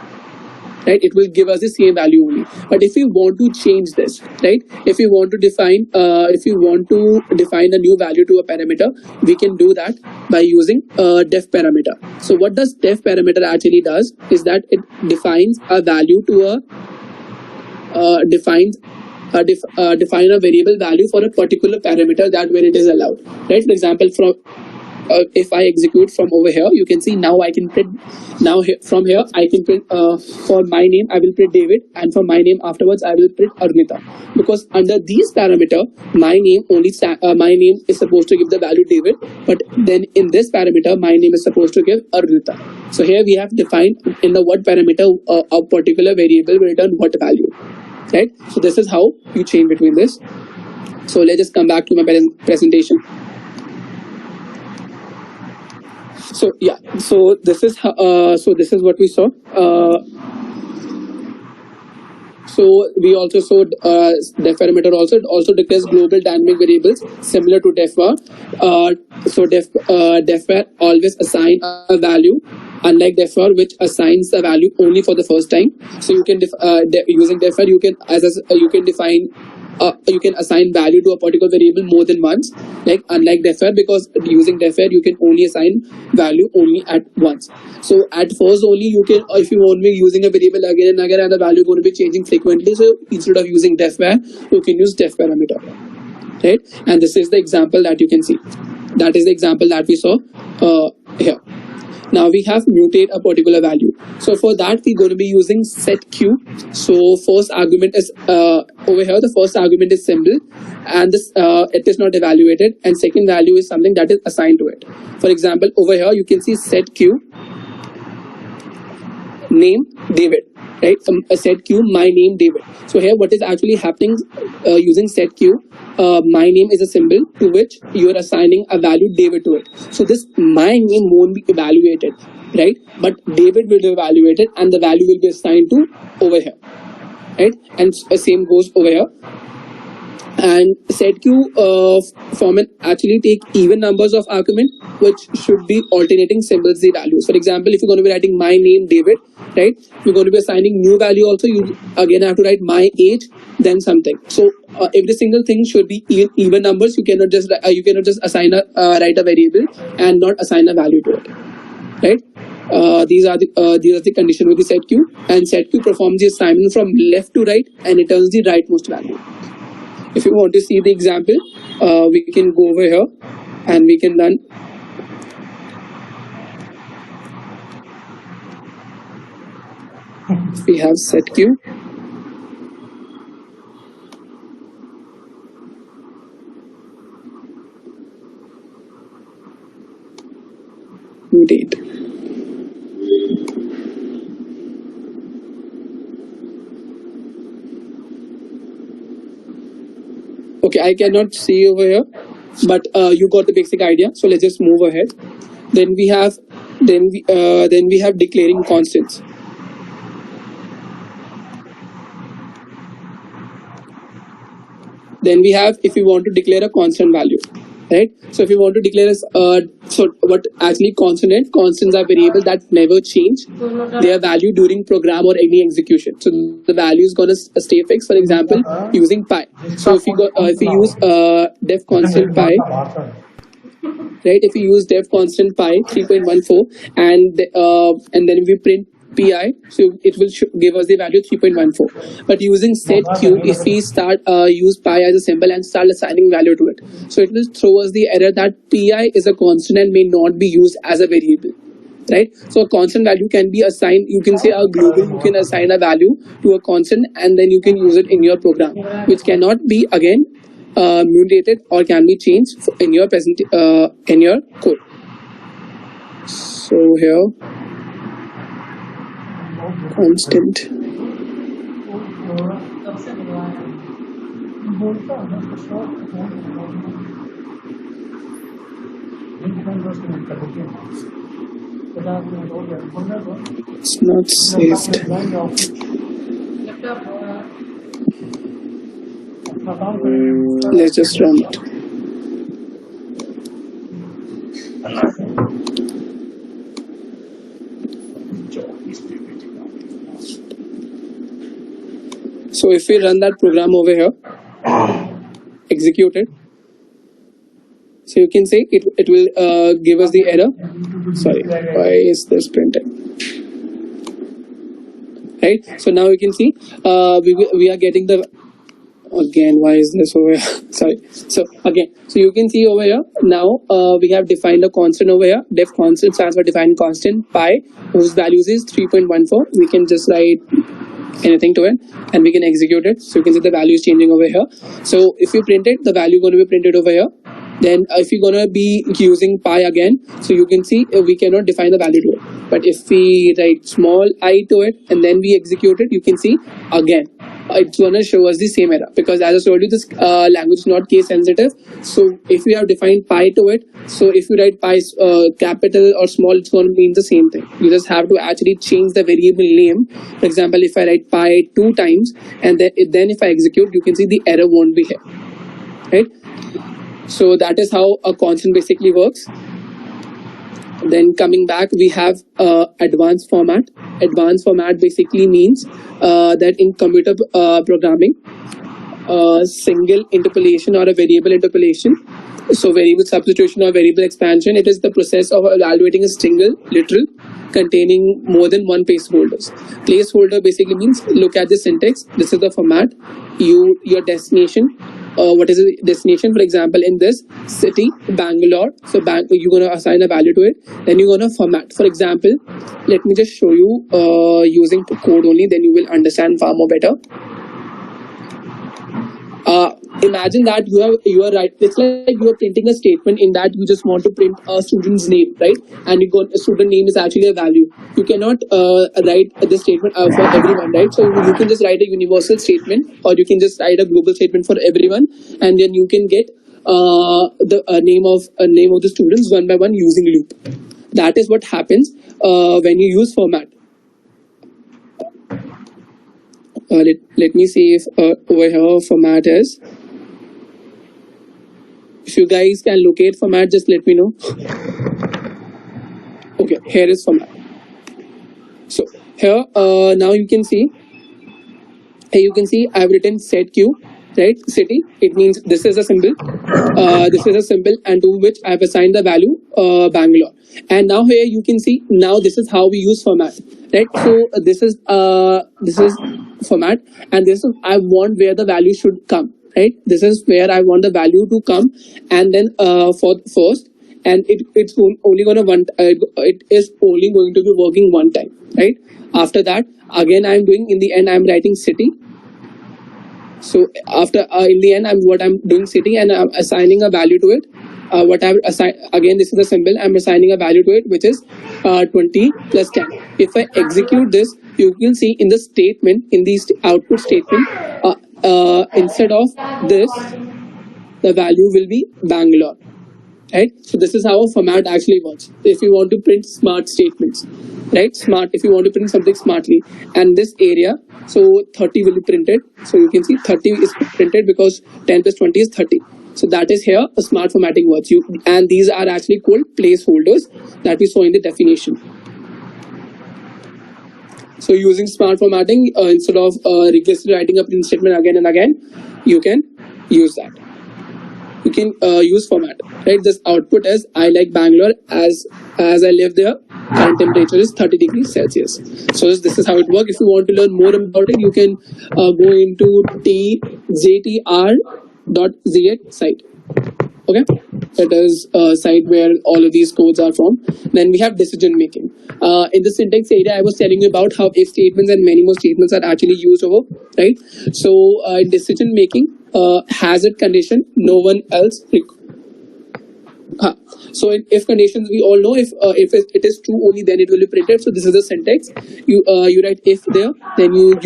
right? It will give us the same value only. But if we want to change this, right? If you want to define a new value to a parameter, we can do that by using def parameter. So what does def parameter actually does is that it defines a value to a define a variable value for a particular parameter that where it is allowed, right? For example, from if I execute from over here, you can see now I can print. Now from here I can print for my name I will print David, and for my name afterwards I will print Arnita, because under these parameter my name my name is supposed to give the value David, but then in this parameter my name is supposed to give Arnita. So here we have defined in the what parameter a particular variable will return what value, right? So this is how you change between this. So let's just come back to my presentation. So yeah, so this is what we saw. So we also saw def parameter also declares global dynamic variables similar to def var. So def var always assign a value, unlike def var which assigns the value only for the first time. So you can using def var you can you can define. You can assign value to a particular variable more than once, like unlike def var, because using def var you can only assign value only at once. So at first only you can, if you want to be using a variable again and again and the value going to be changing frequently, so instead of using def var you can use def parameter, right? And this is the example that you can see. That is the example that we saw here. Now we have mutate a particular value. So for that we're going to be using setq. So first argument is over here. The first argument is symbol, and this it is not evaluated, and second value is something that is assigned to it. For example, over here you can see setq name David, right? Setq my name David. So here what is actually happening using setq, my name is a symbol to which you are assigning a value David to it. So this my name won't be evaluated, right? But David will be evaluated and the value will be assigned to over here, right? And same goes over here. And setq format actually take even numbers of argument which should be alternating symbols the values. For example, if you're going to be writing my name David, right, you're going to be assigning new value also, you again have to write my age then something. So every single thing should be even numbers. You cannot just assign a write a variable and not assign a value to it, right? These are the condition with the setq, and setq performs the assignment from left to right and returns the rightmost value. If you want to see the example, we can go over here and we can run. We have setq. Mutate. Okay, I cannot see over here, but you got the basic idea. So let's just move ahead. Then we have declaring constants. Then we have if you want to declare a constant value, right? So if you want to declare so what actually constants are variables that never change their value during program or any execution. So the value is gonna stay fixed. For example, using pi. So if you use def constant pi, right? If you use def constant pi 3.14 and then we print pi, so it will give us the value 3.14. But using setq, if we start use pi as a symbol and start assigning value to it, so it will throw us the error that pi is a constant and may not be used as a variable. right? So a constant value can be assigned. You can say a global. You can assign a value to a constant, and then you can use it in your program, which cannot be again mutated or can be changed in your present in your code. So here, constant. It's not saved. Let's just run it. So if we run that program over here, execute it. So you can say it will give us the error. Sorry, why is this printing? Right. So now you can see we are getting the. Again, why is this over here? Sorry. So again, so you can see over here now we have defined a constant over here. Def constant stands for defined constant pi, whose values is 3.14. We can just write anything to it and we can execute it. So you can see the value is changing over here. So if you print it, the value going to be printed over here. Then if you're going to be using pi again, so you can see we cannot define the value to it. But if we write small I to it and then we execute it, you can see again it's going to show us the same error, because as I told you, this language is not case sensitive. So if we have defined pi to it, so if you write pi capital or small, it's going to mean the same thing. You just have to actually change the variable name. For example, if I write pi 2 times and then if I execute, you can see the error won't be here, right? So that is how a constant basically works. Then coming back, we have advanced format. Advanced format basically means that in computer programming, single interpolation or a variable interpolation, so variable substitution or variable expansion, it is the process of evaluating a single literal containing more than one placeholders. Placeholder basically means, look at the syntax. This is the format. Your destination. What is the destination? For example, in this city, Bangalore. So you're going to assign a value to it. Then you're going to format. For example, let me just show you using code only. Then you will understand far more better. Imagine that you are right. It's like you are printing a statement in that you just want to print a student's name, right? And a student name is actually a value. You cannot write the statement for everyone, right? So you can just write a universal statement, or you can just write a global statement for everyone, and then you can get the name of the students one by one using loop. That is what happens when you use format. Let me see if over here format is. If you guys can locate format, just let me know. Okay, here is format. So here now you can see. Here you can see I've written set q, right? City. It means this is a symbol. This is a symbol, and to which I've assigned the value Bangalore. And now here you can see. Now this is how we use format, right? So this is format, and this is I want where the value should come. Right, this is where I want the value to come, and then for first, and it's only gonna it is only going to be working one time, right? After that, again I'm doing in the end I'm writing city. So after in the end I'm doing city, and I'm assigning a value to it. What I've assigned again, this is the symbol. I'm assigning a value to it, which is 20 plus 10. If I execute this, you can see in the statement, in the output statement. Instead of this, the value will be Bangalore, right? So this is how a format actually works. If you want to print smart statements, right? Smart, if you want to print something smartly, and this area, so 30 will be printed. So you can see 30 is printed because 10 plus 20 is 30. So that is here a smart formatting works. And these are actually called placeholders that we saw in the definition. So using smart formatting, instead of recursively writing a print statement again and again, you can use that. You can use format, right? This output is I like Bangalore as I live there. Current temperature is 30 degrees Celsius. So this is how it works. If you want to learn more about it, you can go into tjtr.z8 site. Okay. it is a site where all of these codes are from. Then we have decision making. In the syntax area, I was telling you about how if statements and many more statements are actually used over, right? So decision making has a condition no one else. So in if conditions, we all know if it is true only then it will be printed. So this is the syntax. You write if there, then you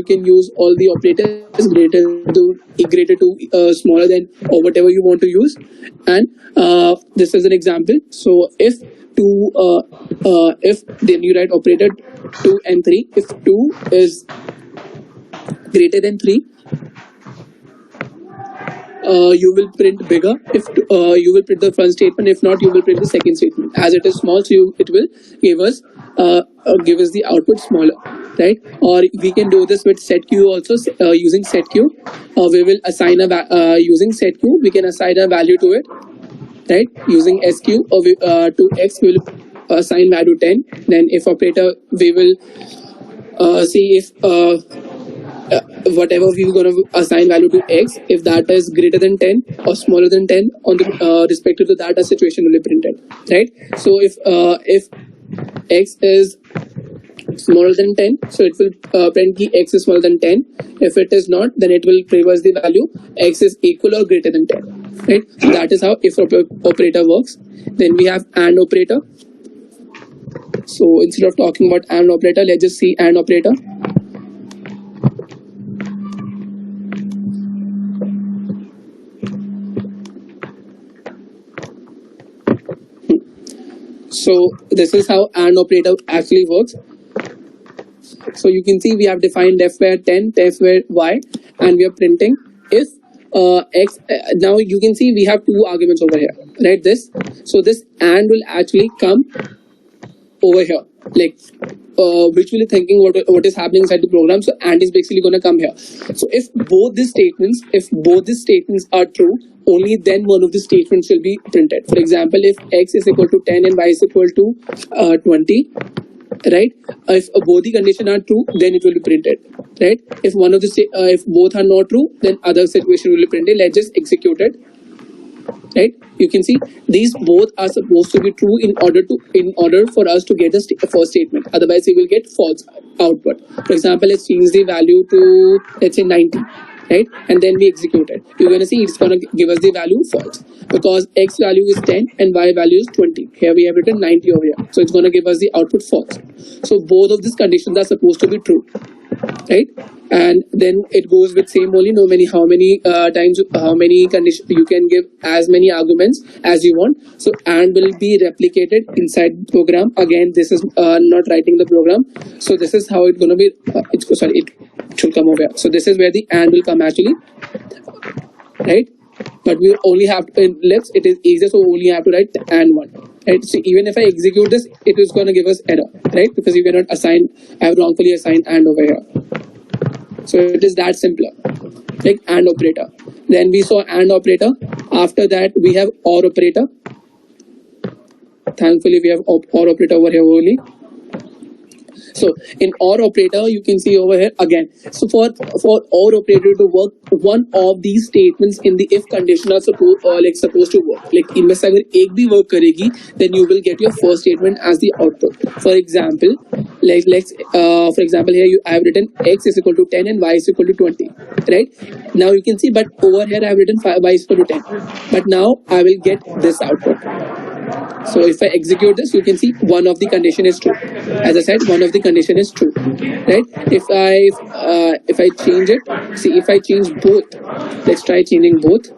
can use all the operators greater to smaller than or whatever you want to use. And this is an example. So if then you write operator 2 and 3. If 2 is greater than 3, you will print bigger. If you will print the first statement, if not, you will print the second statement. As it is small, so it will give us the output smaller, right? Or we can do this with setQ also. Using setQ, we will assign using setQ, we can assign a value to it, right? Using SQ to X, we will assign value 10. Then if operator, we will see if whatever we're going to assign value to X, if that is greater than 10 or smaller than 10 on the respective to that, a situation will be printed, right? So if X is smaller than 10, so it will print key X is smaller than 10. If it is not, then it will reverse the value X is equal or greater than 10, right? So that is how if operator works. Then we have AND operator. So instead of talking about AND operator, let's just see AND operator. So this is how AND operator actually works. So you can see we have defined def where 10, def where y, and we are printing if x. Now you can see we have two arguments over here, right? This, so this AND will actually come over here, like which will be thinking what is happening inside the program. So AND is basically going to come here. So if both these statements are true, only then one of the statements will be printed. For example, if X is equal to 10 and Y is equal to 20, right? If both the conditions are true, then it will be printed, right? If one of the if both are not true, then other situation will be printed. Let's just execute it, right? You can see these both are supposed to be true in order for us to get the first statement. Otherwise, we will get false output. For example, let's change the value to, let's say, 90. Right, and then we execute it. You're going to see it's going to give us the value false because X value is 10 and Y value is 20. Here we have written 90 over here, so it's going to give us the output false. So both of these conditions are supposed to be true, right? And then it goes with same only. No many how many conditions you can give as many arguments as you want. So AND will be replicated inside the program. Again, this is not writing the program. So this is how it's going to be. It should come over here. So this is where the AND will come actually, right? But we only have to, in left it is easier, so we only have to write AND 1, right? So even if I execute this, it is going to give us error, right? Because you cannot assign, I have wrongfully assigned AND over here. So it is that simpler, like AND operator. Then we saw AND operator. After that we have OR operator. Thankfully we have OR operator over here only. So in OR operator, you can see over here again. So for OR operator to work, one of these statements in the if condition are supposed to work. Like इनमें से अगर एक भी work करेगी, then you will get your first statement as the output. For example, for example here I have written X is equal to 10 and Y is equal to 20. Right? Now you can see, but over here I have written Y is equal to 10. But now I will get this output. So if I execute this, you can see one of the condition is true. As I said, one of the condition is true, right? If I change it, see if I change both, let's try changing both,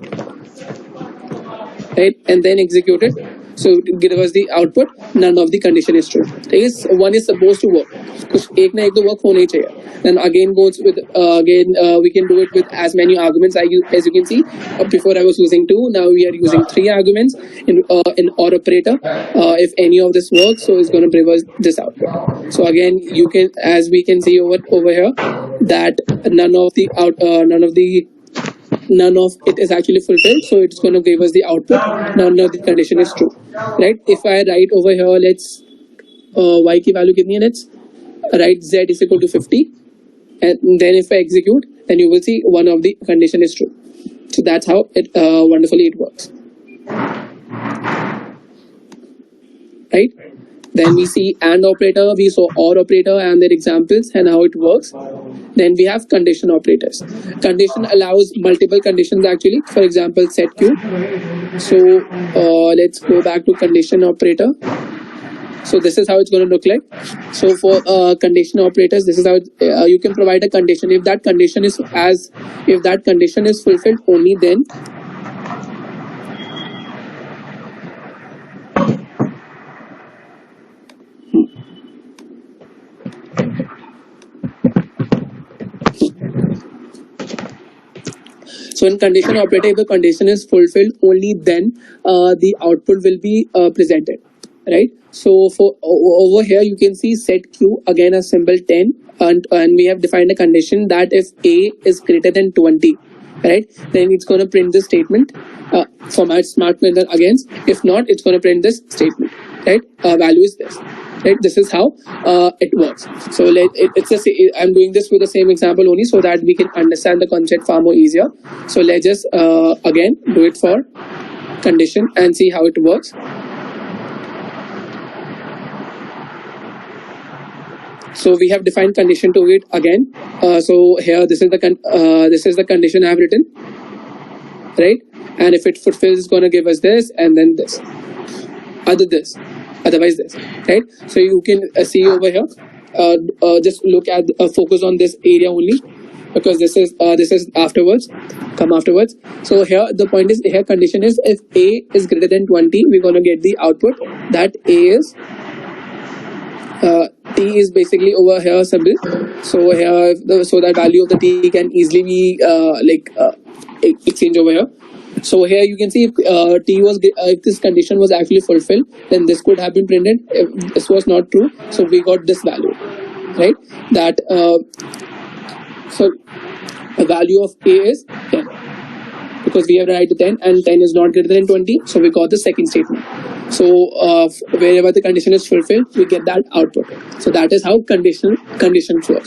right? And then execute it. So give us the output. None of the condition is true. One is supposed to work. कुछ एक ना एक तो work होना ही चाहिए. Then again goes with we can do it with as many arguments as you can see. Before I was using 2, now we are using 3 arguments in OR operator. If any of this works, so it's going to reverse this output. So again, you can, as we can see over here, that none of it is actually fulfilled, so it's going to give us the output. None of the condition is true, right? If I write over here, let's y की value कितनी है? Let's write z is equal to 50, and then if I execute, then you will see one of the condition is true. So that's how it wonderfully it works. right? Then we see AND operator, we saw OR operator and their examples and how it works. Then we have condition operators. Condition allows multiple conditions actually. For example, set Q. So let's go back to condition operator. So this is how it's going to look like. So for condition operators, this is how you can provide a condition. If that condition is fulfilled, only then So in condition operator, if the condition is fulfilled, only then the output will be presented, right? So for over here, you can see set Q, again a symbol 10, and we have defined a condition that if A is greater than 20, right, then it's going to print this statement for my smart meter against. If not, it's going to print this statement, right? Value is this. Right, this is how it works. So I'm doing this with the same example only so that we can understand the concept far more easier. So let's just again do it for condition and see how it works. So we have defined condition to it again. So here this is the condition I have written, right? And if it fulfills, it's going to give us this and then this, otherwise this, right? So you can see over here. Just look at focus on this area only, because this is afterwards. So here the point is, here condition is if A is greater than 20, we're going to get the output that A is T is basically over here symbol. So here so that value of the T can easily be exchange over here. So here you can see if this condition was actually fulfilled, then this could have been printed. If this was not true, so we got this value, right? That so the value of A is 10, because we have to write the 10 and 10 is not greater than 20. So we got the second statement. So wherever the condition is fulfilled, we get that output. So that is how conditions work.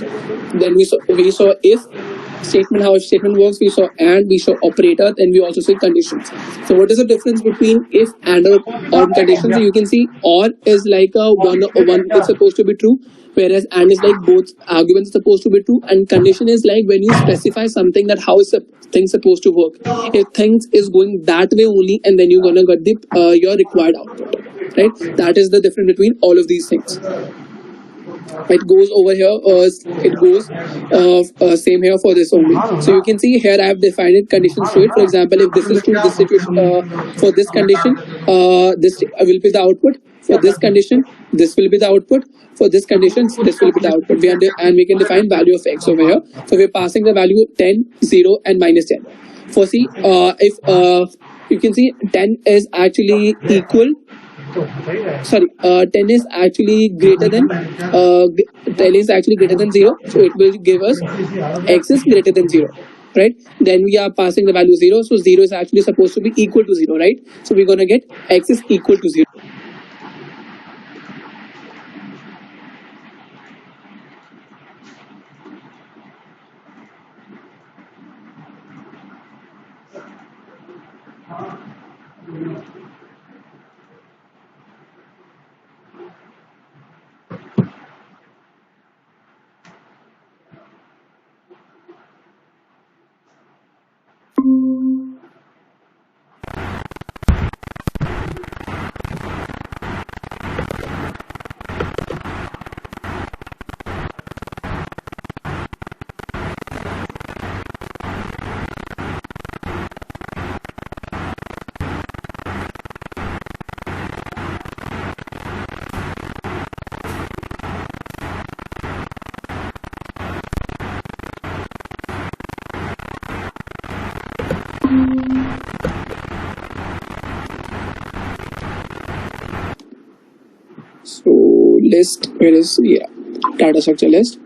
Then we saw if statement, how statement works. We saw AND, we saw operator, then we also see conditions. So what is the difference between if and or conditions? So you can see OR is like a one is supposed to be true, whereas AND is like both arguments are supposed to be true, and condition is like when you specify something that how is thing supposed to work. If things is going that way only, and then you're gonna get the your required output, right? That is the difference between all of these things. It goes over here. It goes same here for this only. So you can see here I have defined it conditions to it. For example, if this is true, this situation for this condition, this will be the output. For this condition, this will be the output. For this condition, this will be the output. We can define value of x over here. So we're passing the value 10, 0, and minus 10. For C, if you can see 10 is actually equal. Sorry, 10 is actually greater than 10 is actually greater than 0. So it will give us x is greater than 0. Right? Then we are passing the value 0. So 0 is actually supposed to be equal to 0, right? So we're gonna get x is equal to 0. So list, where is data structure list.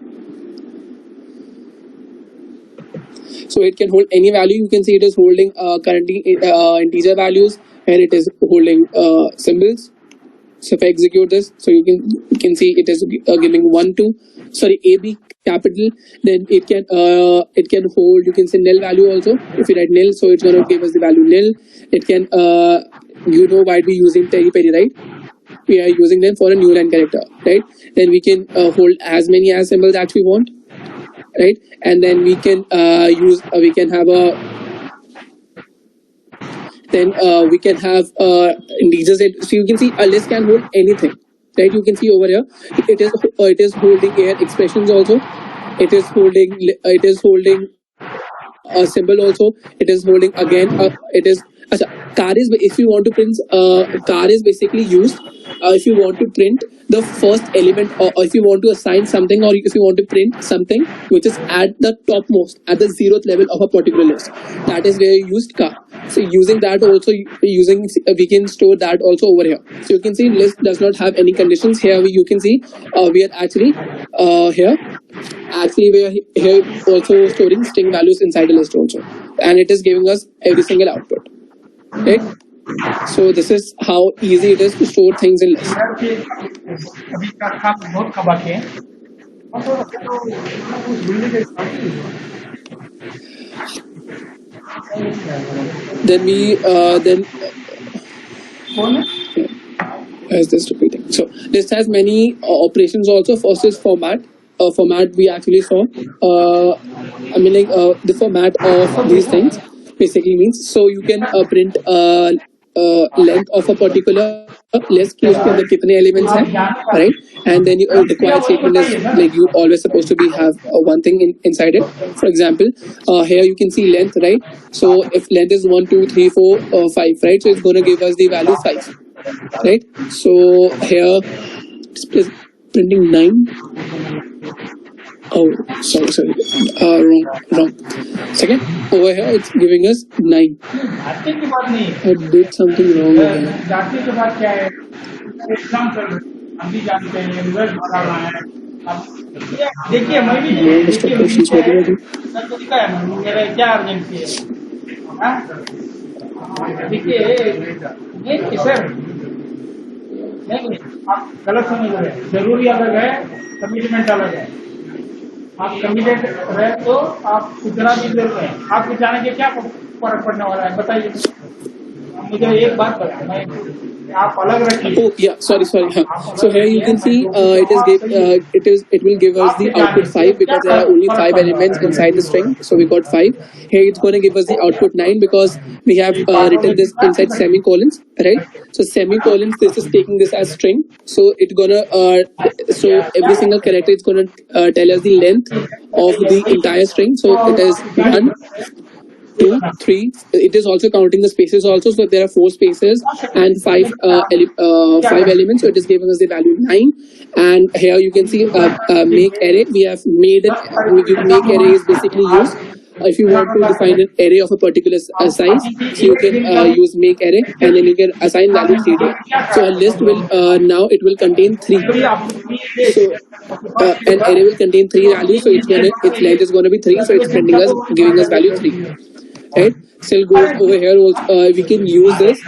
So it can hold any value. You can see it is holding currently integer values, and it is holding symbols. So if I execute this, so you can see it is giving 1, 2, sorry, AB capital. Then it can hold, you can say nil value also. If you write nil, so it's going to give us the value nil. It can you know why we're using Terry Perry, right? We are using them for a new line character, right? Then we can hold as many as symbols that we want, right? And then we can we can have a we can have integers. So you can see a list can hold anything, right? You can see over here it is holding air expressions also. It is holding a symbol also. It is holding again. It is car is, if you want to print car is basically used if you want to print the first element, or if you want to assign something, or if you want to print something which is at the topmost, at the 0th level of a particular list. That is where you used car. So using that also, we can store that also over here. So you can see list does not have any conditions. Here you can see we are actually we are here also storing string values inside a list also, and it is giving us every single output, right? So this is how easy it is to store things in list.
अभी का काम बहुत खबा के
Then as this repeating. So list has many operations also. First is format. Format we actually saw. I mean, like the format of these things basically means, so you can print length of a particular list के उसके अंदर कितने elements हैं, right? And then you required statement is like you always supposed to be have one thing inside it. For example, here you can see length, right? So if length is 1, 2, 3, 4, 5, right? So it's going to give us the value 5, right? So here it's printing 9. Oh, sorry. Wrong. Second, over here it's giving us 9. I did something wrong again.
जाति के बाद क्या है? Exam चल रहे, हम भी जानते हैं, रिजल्ट भरा हुआ है। अब देखिए मैं भी तरीका है, मेरा क्या अर्जेंसी है? देखिए नहीं सर, नहीं आप गलत समझ रहे हैं। जरूरी अलग है, कमिटमेंट अलग है। आप कमिटेड रहे तो आप इतना भी जरूर है। आपके जाने के क्या फर्क पड़ने वाला है बताइए मुझे एक बात बताएं। आप अलग रखिए।
Oh yeah, sorry. So here you can see it will give us the output 5 because there are only 5 elements inside the string. So we got 5. Here it's going to give us the output 9 because we have written this inside semicolons, right? So semicolons, this is taking this as string. So it's gonna so every single character is gonna tell us the length of the entire string. So it is 1, 2, 3. It is also counting the spaces also. So there are 4 spaces and 5 elements. So it is giving us the value 9. And here you can see make array. We have made it. Make array is basically used if you want to define an array of a particular size. So you can use make array, and then you can assign value 3 to it. So a list will now it will contain 3. So an array will contain 3 values. So its length is going to be 3. So it's giving us value 3. Right? Still goes over here. Also, we can use this.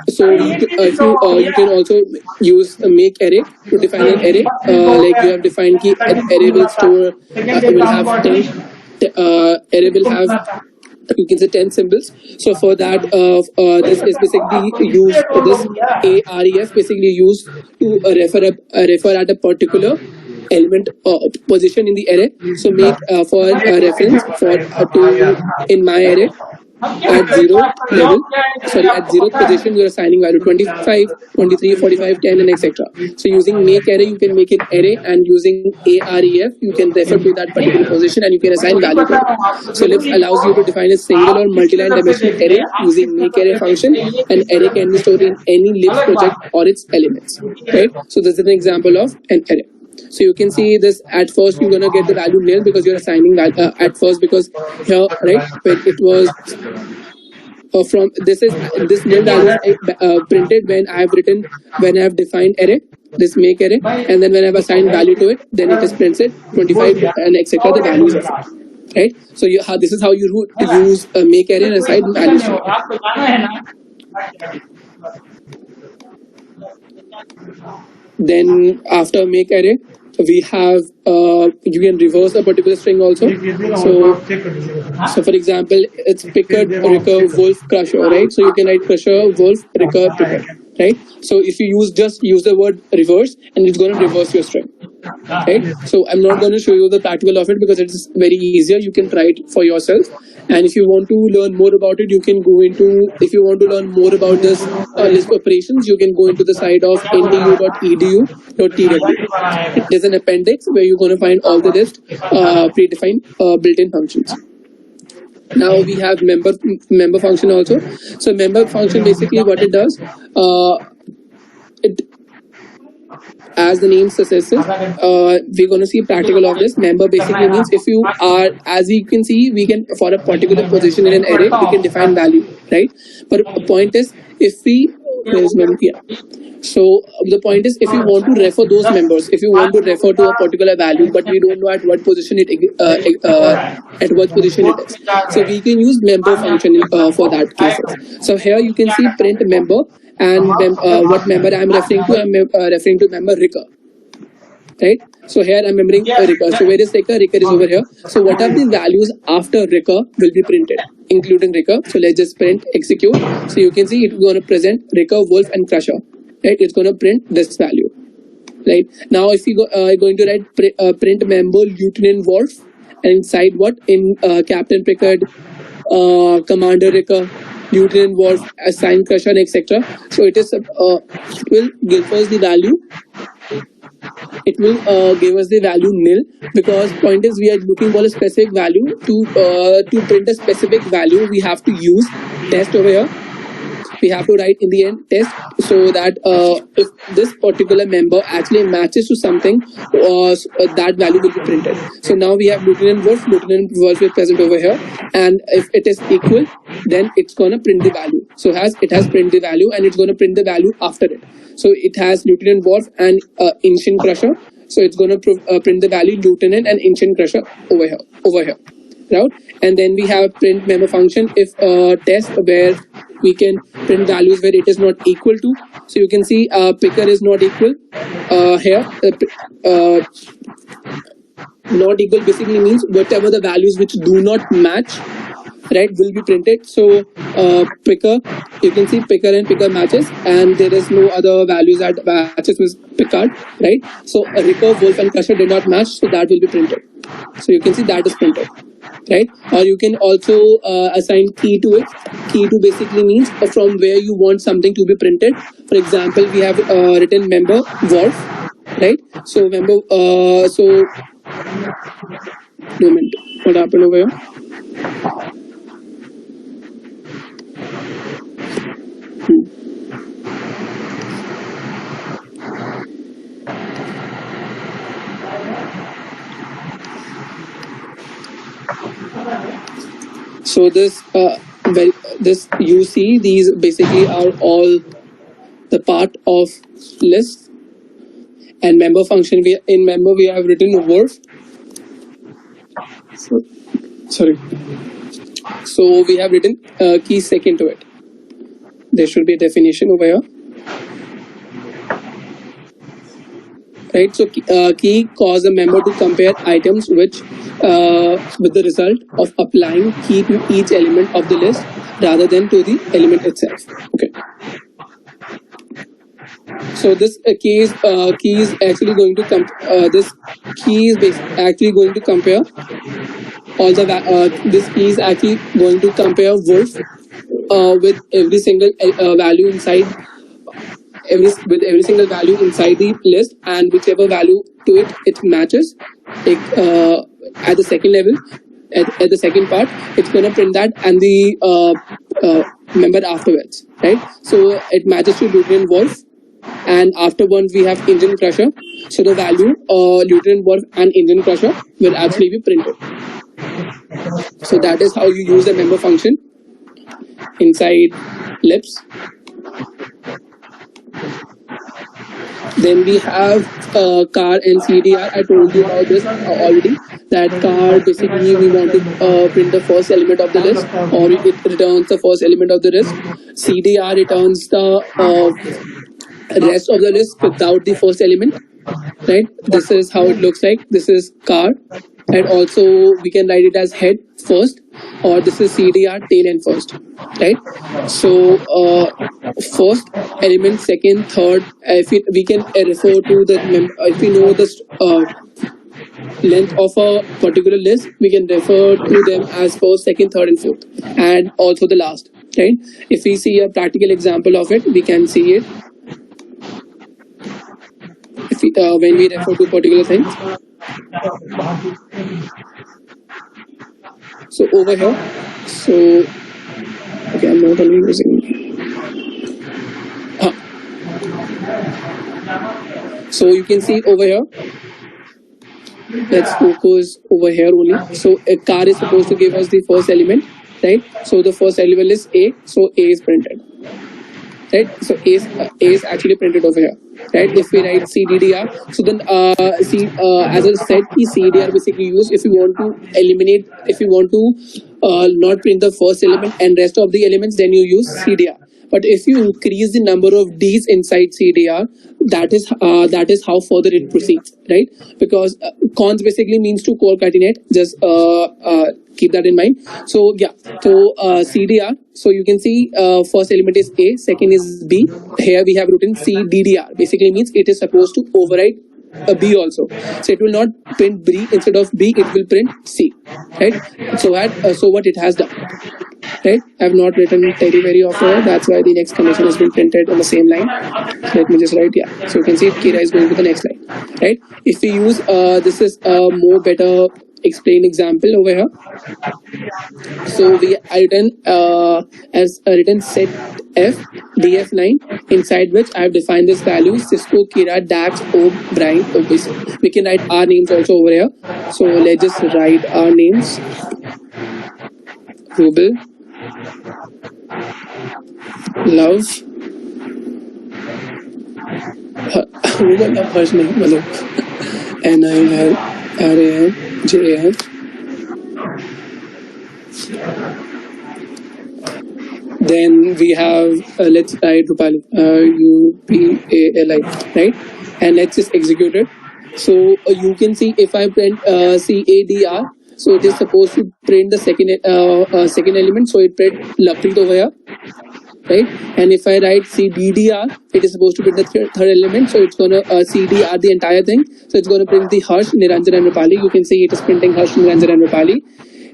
So you can also use a make array to define an array. Like you have defined key an array will store will have 10. Array will have, you can say, 10 symbols. So for that, this is basically used. This aref basically used to refer at a particular element position in the array. So make for reference for to in my array at 0th level, at 0th position you are assigning value 25, 23, 45, 10 and etc. So using make array you can make an array, and using aref you can refer to that particular position and you can assign value to it. So Lisp allows you to define a single or multi-line dimensional array using make array function. An array can be stored in any Lisp project or its elements, right? So this is an example of an array. So you can see this. At first you're gonna get the value nil because you're assigning at first, because here, right, when it was from this nil value printed when I have defined array, this make array, and then when I've assigned value to it, then it is printed 25 and etc. the values of it, right? So this is how you use make array and assign values to it. Then after make array, we have you can reverse a particular string also. So for example, it's picker, Ricker, Wolf, Crusher, right? So you can write Crusher, Wolf, Ricker, Picker, right? So if you just use the word reverse, and it's going to reverse your string, right? So I'm not going to show you the practical of it because it's very easier. You can try it for yourself. And if you want to learn more about it, you can go into, if you want to learn more about this Lisp operations, you can go into the site of ndu.edu.tw. It is an appendix where you're going to find all the Lisp predefined built-in functions. Now we have member function also. So member function, basically what it does, it, as the name suggests, we're going to see practical of this. Member basically means if you are, as you can see, we can, for a particular position in an array, we can define value, right? But the point is, if we, so the point is, if you want to refer those members, if you want to refer to a particular value, but we don't know at what position it at what position it is, so we can use member function for that cases. So here you can see print member, and what member I'm referring to? I'm referring to member Ricker, right? So here I'm remembering Ricker. So where is Ricker? Ricker is over here. So what are the values after Ricker will be printed, including Ricker? So let's just print execute. So you can see it's going to present Ricker, Wolf, and Crusher. Right? It's going to print this value. Right now, if you going to write print member Lieutenant Wolf, and inside what in Captain Pickard, Commander Ricker, Lieutenant Wolf, assign Crusher, etc. So it is it will give us the value. It will give us the value nil, because point is we are looking for a specific value. To print a specific value, we have to use test over here. We have to write in the end test, so that if this particular member actually matches to something, that value will be printed. So now we have Lieutenant Wolf is present over here, and if it is equal, then it's gonna print the value. So it has print the value, and it's gonna print the value after it. So it has Lieutenant Wolf and Ancient Crusher. So it's gonna print the value Lieutenant and Ancient Crusher over here. Right? And then we have print member function if test, where we can print values where it is not equal to. So you can see picker is not equal here. Not equal basically means whatever the values which do not match, right, will be printed. So picker, you can see picker and picker matches, and there is no other values that matches with Pickard, right? So Ricker, Wolf, and Crusher did not match, so that will be printed. So you can see that is printed, right? Or you can also assign key to it. Key to basically means from where you want something to be printed. For example, we have written member Wolf, right? So member, so moment, what happened over here? So this this you see, these basically are all the part of list. And member function, in member we have written Wolf. So we have written key second to it. There should be a definition over here. Right, so key cause a member to compare items which with the result of applying key to each element of the list rather than to the element itself. Okay. So this key is actually going to actually going to compare all the this key is actually going to compare Wolf with every single value inside. With every single value inside the list, and whichever value to it matches, at the second level, at the second part, it's going to print that and the member afterwards, right? So it matches to Lieutenant Wolf, and afterwards we have Engine Crusher. So the value Lieutenant Wolf and Engine Crusher will actually be printed. So that is how you use the member function inside Lisp. Then we have car and CDR. I told you about this already. That car basically we want to print the first element of the list, or it returns the first element of the list. CDR returns the rest of the list without the first element. right? This is how it looks like. This is car, and also we can write it as head first, or this is CDR tail end first, right? So first element, second, third. If we can refer to the if we know the length of a particular list, we can refer to them as first, second, third, and fourth, and also the last, right? If we see a practical example of it, we can see it. If we, when we refer to particular things, so over here, so okay, I'm not only using. So you can see over here. Let's focus over here only. So a car is supposed to give us the first element, right? So the first element is A. So A is printed, right? So A is actually printed over here, right? If we write CDDR, so then as I said, CDR basically used if you want to eliminate, if you want to not print the first element and rest of the elements, then you use CDR. But if you increase the number of D's inside CDR, that is how further it proceeds, right? Because cons basically means to concatenate. Just keep that in mind. So yeah, so CDR. So you can see first element is A, second is B. Here we have written CDDR. Basically means it is supposed to override a B also. So it will not print B instead of B. It will print C, right? So what it has done. Right, I have not written Teddy very often. That's why the next condition has been printed on the same line. Let me just write, yeah. So you can see Kira is going to the next line, right? If we use this is a more better explained example over here. So I written as a written set F df9, inside which I have defined this value Cisco, Kira, Dax, Brian, Opus. We can write our names also over here. So let's just write our names. Rubel, love, Rubel love Harsh nahi, मतलब NILRAN Then we have let's write Rupali, UPALI, right? And let's just execute it. So you can see if I print CADR. So it is supposed to print the second element. So it print Laprit over here, right? And if I write CDDR, it is supposed to print the third element. So it's gonna CDR the entire thing. So it's gonna print the Harsh, Niranjan, and Rupali. You can see it is printing Harsh, Niranjan, and Rupali,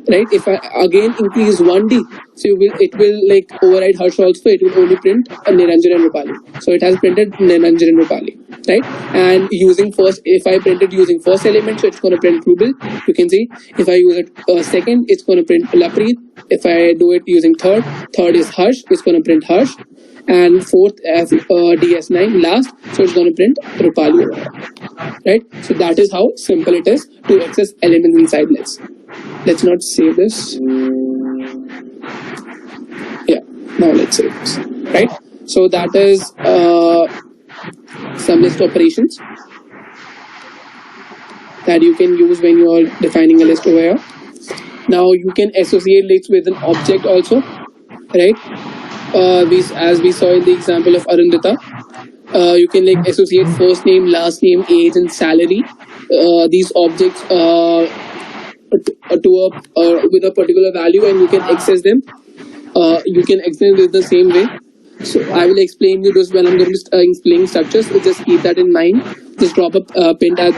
right? If I again increase 1D, so it will like override Harsh also. It will only print Niranjan and Rupali. So it has printed Niranjan and Rupali, right? And using first, if I print it using first element, so it's going to print Rubel. You can see if I use it second, it's going to print Laprit. If I do it using third is Harsh. It's going to print Harsh. And fourth as DS9 last, so it's going to print Rupali, right? So that is how simple it is to access elements inside lists. Let's not save this. Yeah, now let's save this, right? So that is some list operations that you can use when you are defining a list over here. Now you can associate lists with an object also, right? As we saw in the example of Arundhata, you can like associate first name, last name, age, and salary. These objects with a particular value, and you can access them. You can access them with the same way. So I will explain you this when I'm going to explain structures. So just keep that in mind. Just drop a pin at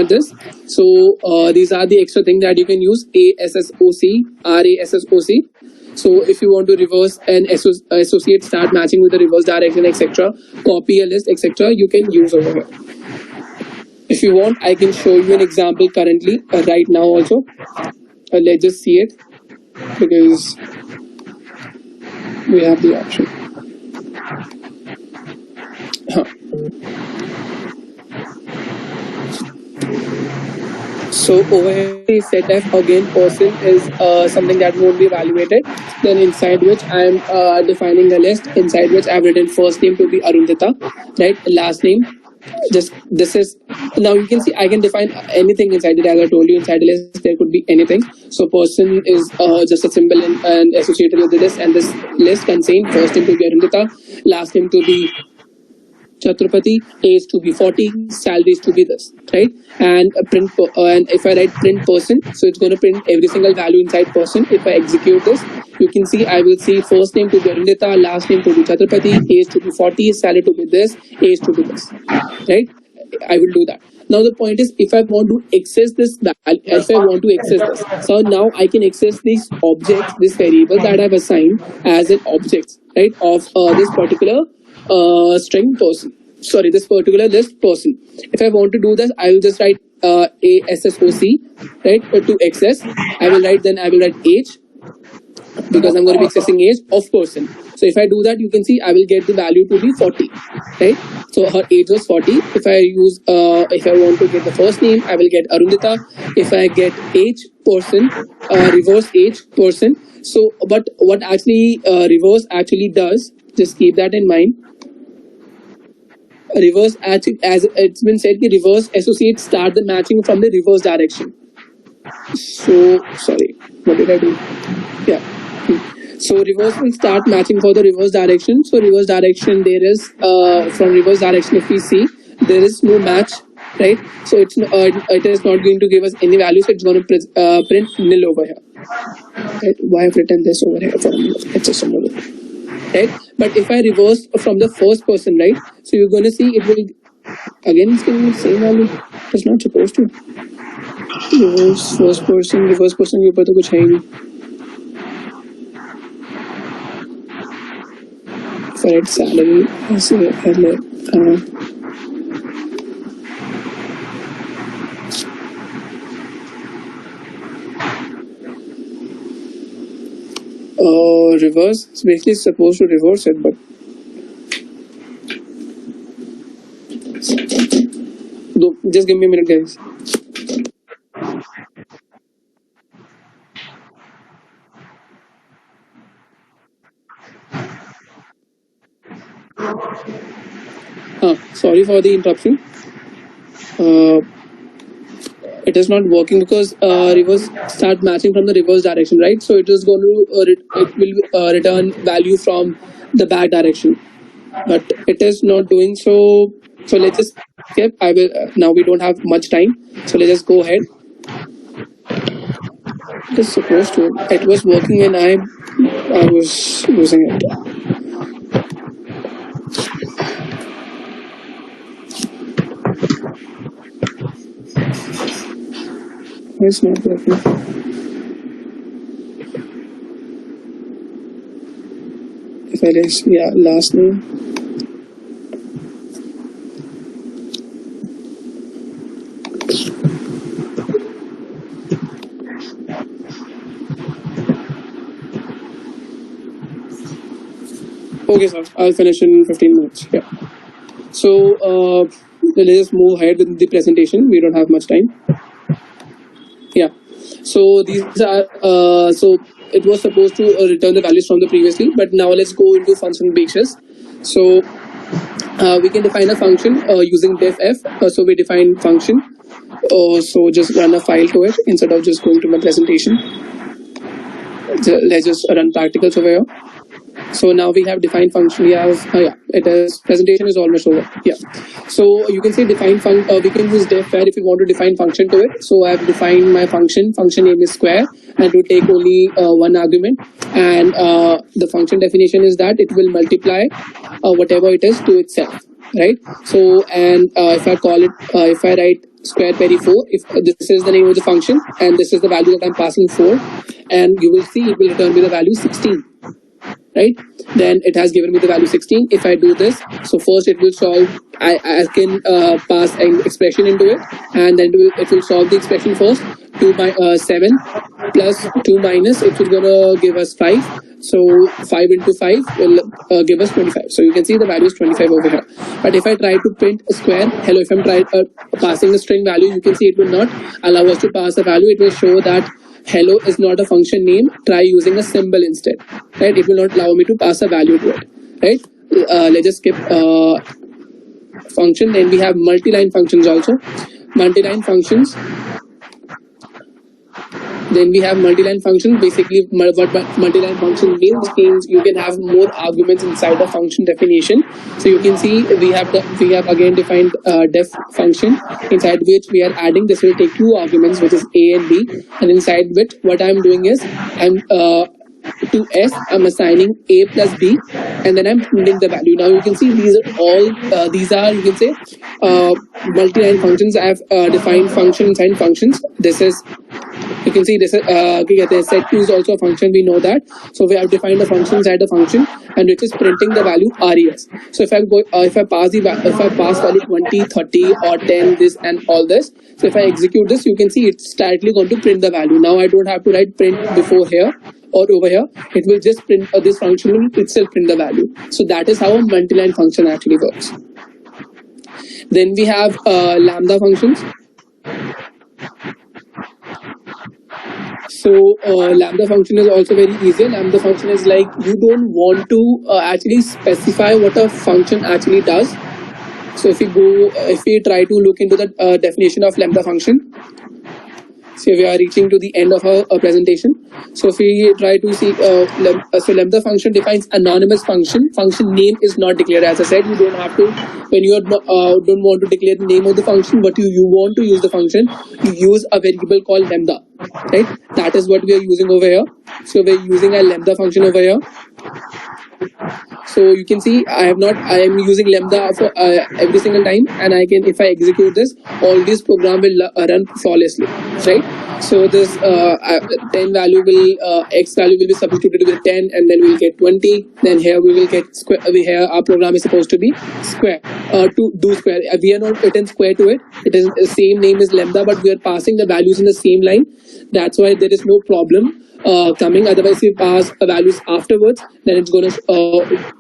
this. So these are the extra things that you can use: ASSOC, RASSOC. So if you want to reverse and associate, start matching with the reverse direction, etc., copy a list, etc., you can use over here. If you want, I can show you an example currently, right now also. Let's just see it, because we have the option. So over here, set F again, person is something that won't be evaluated. Then inside which I am defining a list, inside which I've written first name to be Arundhata, right? Last name. Just this is now you can see I can define anything inside it. As I told you, inside the list there could be anything. So person is just a symbol and associated with the list, and this list contains first name to be Arundhata, last name to be Chhatrapati, age to be 40, salaries to be this, right? And and if I write print person, so it's going to print every single value inside person. If I execute this, you can see I will see first name to be Arundita, last name to be Chhatrapati, age to be 40, salary to be this, age to be this, right? I will do that. Now the point is, if I want to access this, so now I can access these objects, this variable that I've assigned as an object, right, of this particular string person. Sorry, this particular list person. If I want to do this, I will just write ASSOC, right, to access. I will write age, because I'm going to be accessing age of person. So if I do that, you can see I will get the value to be 40, right? So her age was 40. If I want to get the first name, I will get Arundita. If I get age person, reverse age person. So, but what actually reverse actually does, just keep that in mind. Reverse actually, as it's been said, the reverse associates start the matching from the reverse direction. So sorry, what did I do? Yeah. So reverse will start matching for the reverse direction. So reverse direction, there is from reverse direction, if we see, there is no match, right? So it is not going to give us any value. So it's going to print nil over here. Right? Why I've written this over here for me? It's just another. Right? But if I reverse from the first person, right? So you're going to see it will again it's giving the same value. It's not supposed to. Reverse first person के ऊपर तो कुछ है ही नहीं. For its salary, reverse. It's basically supposed to reverse it, but just give me a minute, guys. Sorry for the interruption. It is not working because reverse start matching from the reverse direction, right? So it is going to it will return value from the back direction, but it is not doing so. So let's just skip. I will now. We don't have much time, so let's just go ahead. It is supposed to. It was working and I was losing it. It's not working. If it is, yeah, last name. Okay, sir. I'll finish in 15 minutes. Yeah. So let's just move ahead with the presentation. We don't have much time. Yeah. So these are so it was supposed to return the values from the previously, but now let's go into function basis. So we can define a function using def. So we define function. So just run a file to it instead of just going to my presentation. Let's just run practicals over here. So now we have defined function. We have it is presentation is almost over. Yeah. So you can say define function. We can use def if you want to define function to it. So I have defined my function. Function name is square, and it will take only one argument. And the function definition is that it will multiply whatever it is to itself, right? So and if I call it, if I write square peri 4, if this is the name of the function and this is the value that I'm passing 4, and you will see it will return me the value 16. Right, then it has given me the value 16. If I do this, so first it will solve. I can pass an expression into it, and then it will solve the expression first. 2 by 7 plus 2 minus, it will gonna give us 5. So 5 into 5 will give us 25. So you can see the value is 25 over here. But if I try to print a square, hello, if I'm passing a string value, you can see it will not allow us to pass a value. It will show that hello is not a function name. Try using a symbol instead, right? It will not allow me to pass a value to it, right? Let's just skip function. Then we have multi-line functions also. Multi-line functions. Then we have multi-line function. Basically, what multi-line function means you can have more arguments inside a function definition. So you can see we have again defined def function, inside which we are adding. This will take two arguments, which is a and b, and inside which what I'm doing is I'm to s I'm assigning a plus b, and then I'm printing the value. Now you can see these are all these are, you can say, multi-line functions. I have defined function inside functions. This is, you can see this is set2 is also a function, we know that. So we have defined a function inside a function, and which is printing the value res. So if I pass value 20, 30 or 10, this and all this, so if I execute this, you can see it's directly going to print the value. Now I don't have to write print before here or over here. It will just print this function will itself print the value. So that is how a multi-line function actually works. Then we have lambda functions. So lambda function is also very easy. Lambda function is like, you don't want to actually specify what a function actually does. So if we try to look into the definition of lambda function, so we are reaching to the end of our presentation. So if we try to see, so lambda function defines anonymous function. Function name is not declared. As I said, you don't have to, when you don't want to declare the name of the function, but you want to use the function, you use a variable called lambda, right? That is what we are using over here. So we're using a lambda function over here. So you can see I am using lambda for every single time, and I can, if I execute this, all this program will run flawlessly, right? So this 10 value will x value will be substituted with 10, and then we'll get 20. Then here we will get square. Here our program is supposed to be square, to do square. We are not written square to it. It is the same name as lambda, but we are passing the values in the same line. That's why there is no problem coming. Otherwise, if you pass values afterwards, then it's going to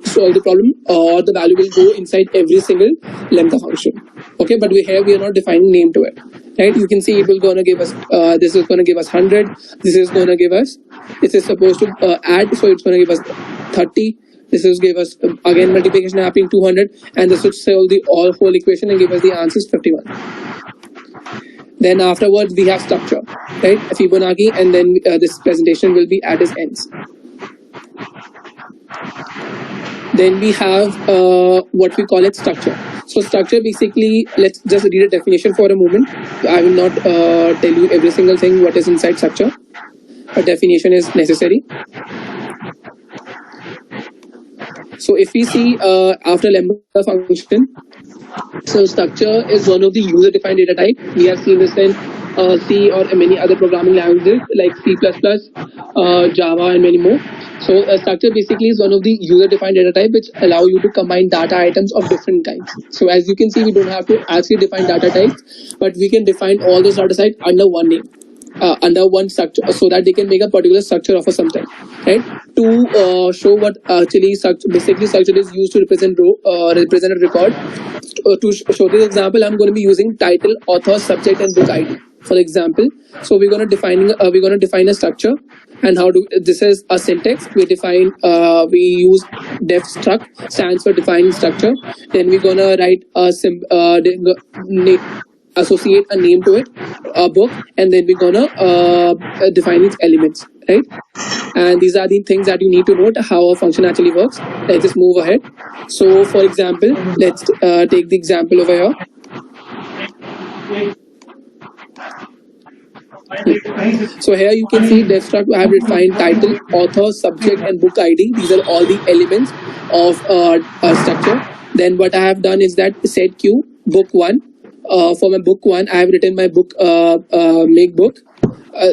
solve the problem, or the value will go inside every single lambda function. Okay, but here we are not defining name to it, right? You can see it will going to give us this is going to give us 100. This is going to give us, this is supposed to add, so it's going to give us 30. This is give us again multiplication happening 200, and this would solve the whole equation and give us the answers 51. Then afterwards we have structure, right? Fibonacci, and then this presentation will be at its ends. Then we have what we call it structure. So structure, basically, let's just read a definition for a moment. I will not tell you every single thing what is inside structure. A definition is necessary. So if we see after lambda function, so structure is one of the user-defined data type. We have seen this in C or many other programming languages like C++, Java, and many more. So structure basically is one of the user-defined data type which allow you to combine data items of different kinds. So as you can see, we don't have to actually define data types, but we can define all those data types under one name. Under one structure, so that they can make a particular structure of a something, right? To show what actually basically structure is used to represent a record. To show this example, I'm going to be using title, author, subject, and book ID, for example. So we're going to define a structure, and how do this is a syntax. We define we use def struct, stands for defining structure. Then we're going to write a associate a name to it, a book, and then we're gonna define its elements, right? And these are the things that you need to note how a function actually works. Let's just move ahead. So for example, let's take the example over here. So here you can see def struct. I have defined title, author, subject, and book ID. These are all the elements of a structure. Then what I have done is that set q book 1. For my book 1, I have written my book make book.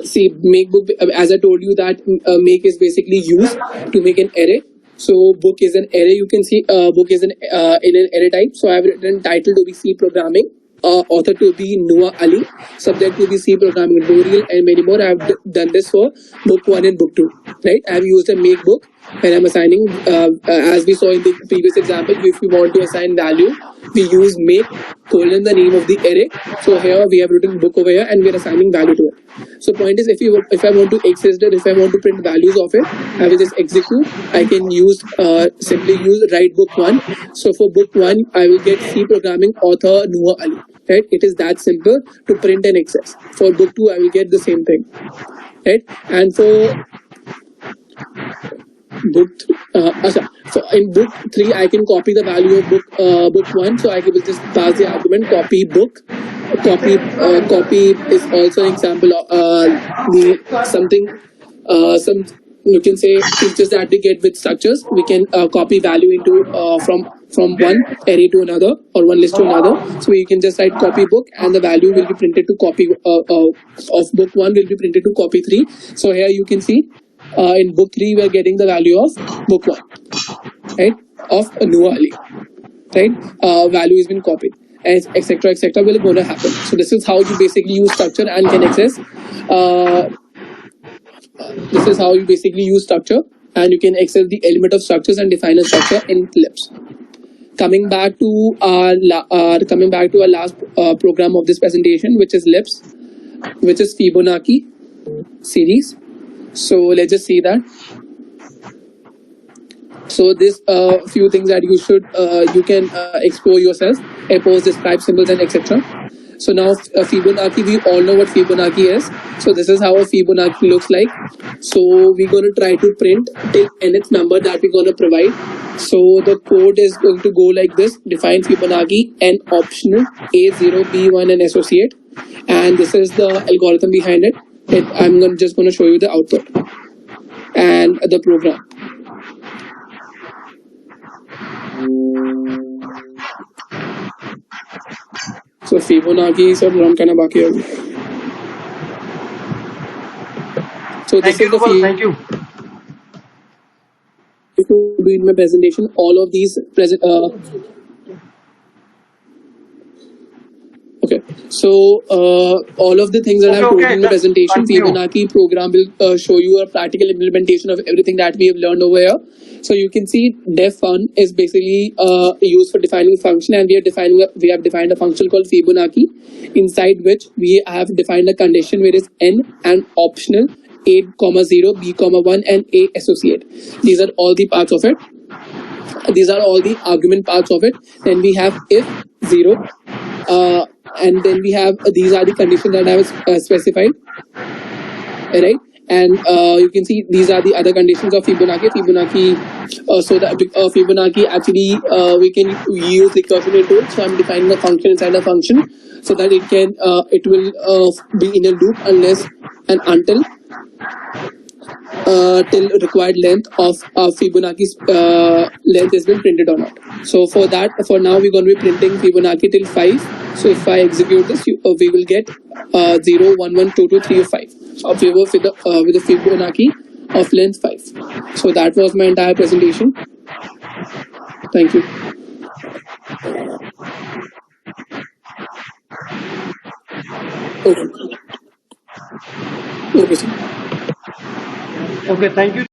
See, make book, as I told you that make is basically used to make an array. So book is an array. You can see book is in an array type. So I have written title to be C programming, author to be Noah Ali, subject to be C programming, Dorial, and many more. I have done this for book 1 and book 2, right? I have used a make book when I'm assigning, as we saw in the previous example. If we want to assign value, we use make colon the name of the array. So here we have written book over here, and we are assigning value to it. So point is, if I want to access it, if I want to print values of it, I will just execute. I can use simply use write book 1. So for book 1, I will get C programming author Noah Ali. Right? It is that simple to print and access. For book 2, I will get the same thing. right? And for so in book 3 I can copy the value of book 1, so I will just pass the argument copy book. Copy is also an example of the something some you can say features that we get with structures. We can copy value into from one array to another or one list to another. So you can just write copy book and the value will be printed to copy of book 1 will be printed to copy 3. So here you can see in book 3 we are getting the value of book 1, right, of Noah Ali, right? Value has been copied, etc will gonna happen. So this is how you basically use structure and can access this is how you basically use structure and you can access the element of structures and define a structure in Lisp. Coming back to our last program of this presentation, which is Lisp, which is Fibonacci series. So let's just see that. So this few things that you should you can explore yourself: oppose, describe, symbols, and etc. So now Fibonacci, we all know what Fibonacci is. So this is how a Fibonacci looks like. So we're going to try to print till nth number that we're going to provide. So the code is going to go like this: define Fibonacci, n optional, A0, B1, and associate. And this is the algorithm behind it. I'm just going to show you the output and the program. So Fibonacci सब run करना बाकी है. So this is the
Thank you.
To do in my presentation, all of these present. Okay, so all of the things that I've told in the presentation, Fibonacci program will show you a practical implementation of everything that we have learned over here. So you can see def1 is basically used for defining a function, and we have defined a function called Fibonacci, inside which we have defined a condition where is n and optional, a, 0, b, 1, and a associate. These are all the parts of it. These are all the argument parts of it. Then we have if 0, and then we have these are the conditions that I have specified, right? And you can see these are the other conditions of Fibonacci. So that Fibonacci actually we can use recursion into it. So I'm defining a function inside a function so that it will be in a loop unless and until till required length of Fibonacci's length has been printed or not. So for now we're going to be printing Fibonacci till 5. So if I execute this, we will get 0, 1, 1, 2, 2, 3, or 5 with the Fibonacci of length 5. So that was my entire presentation. Thank you. Okay. Okay, sir.
Okay, thank you.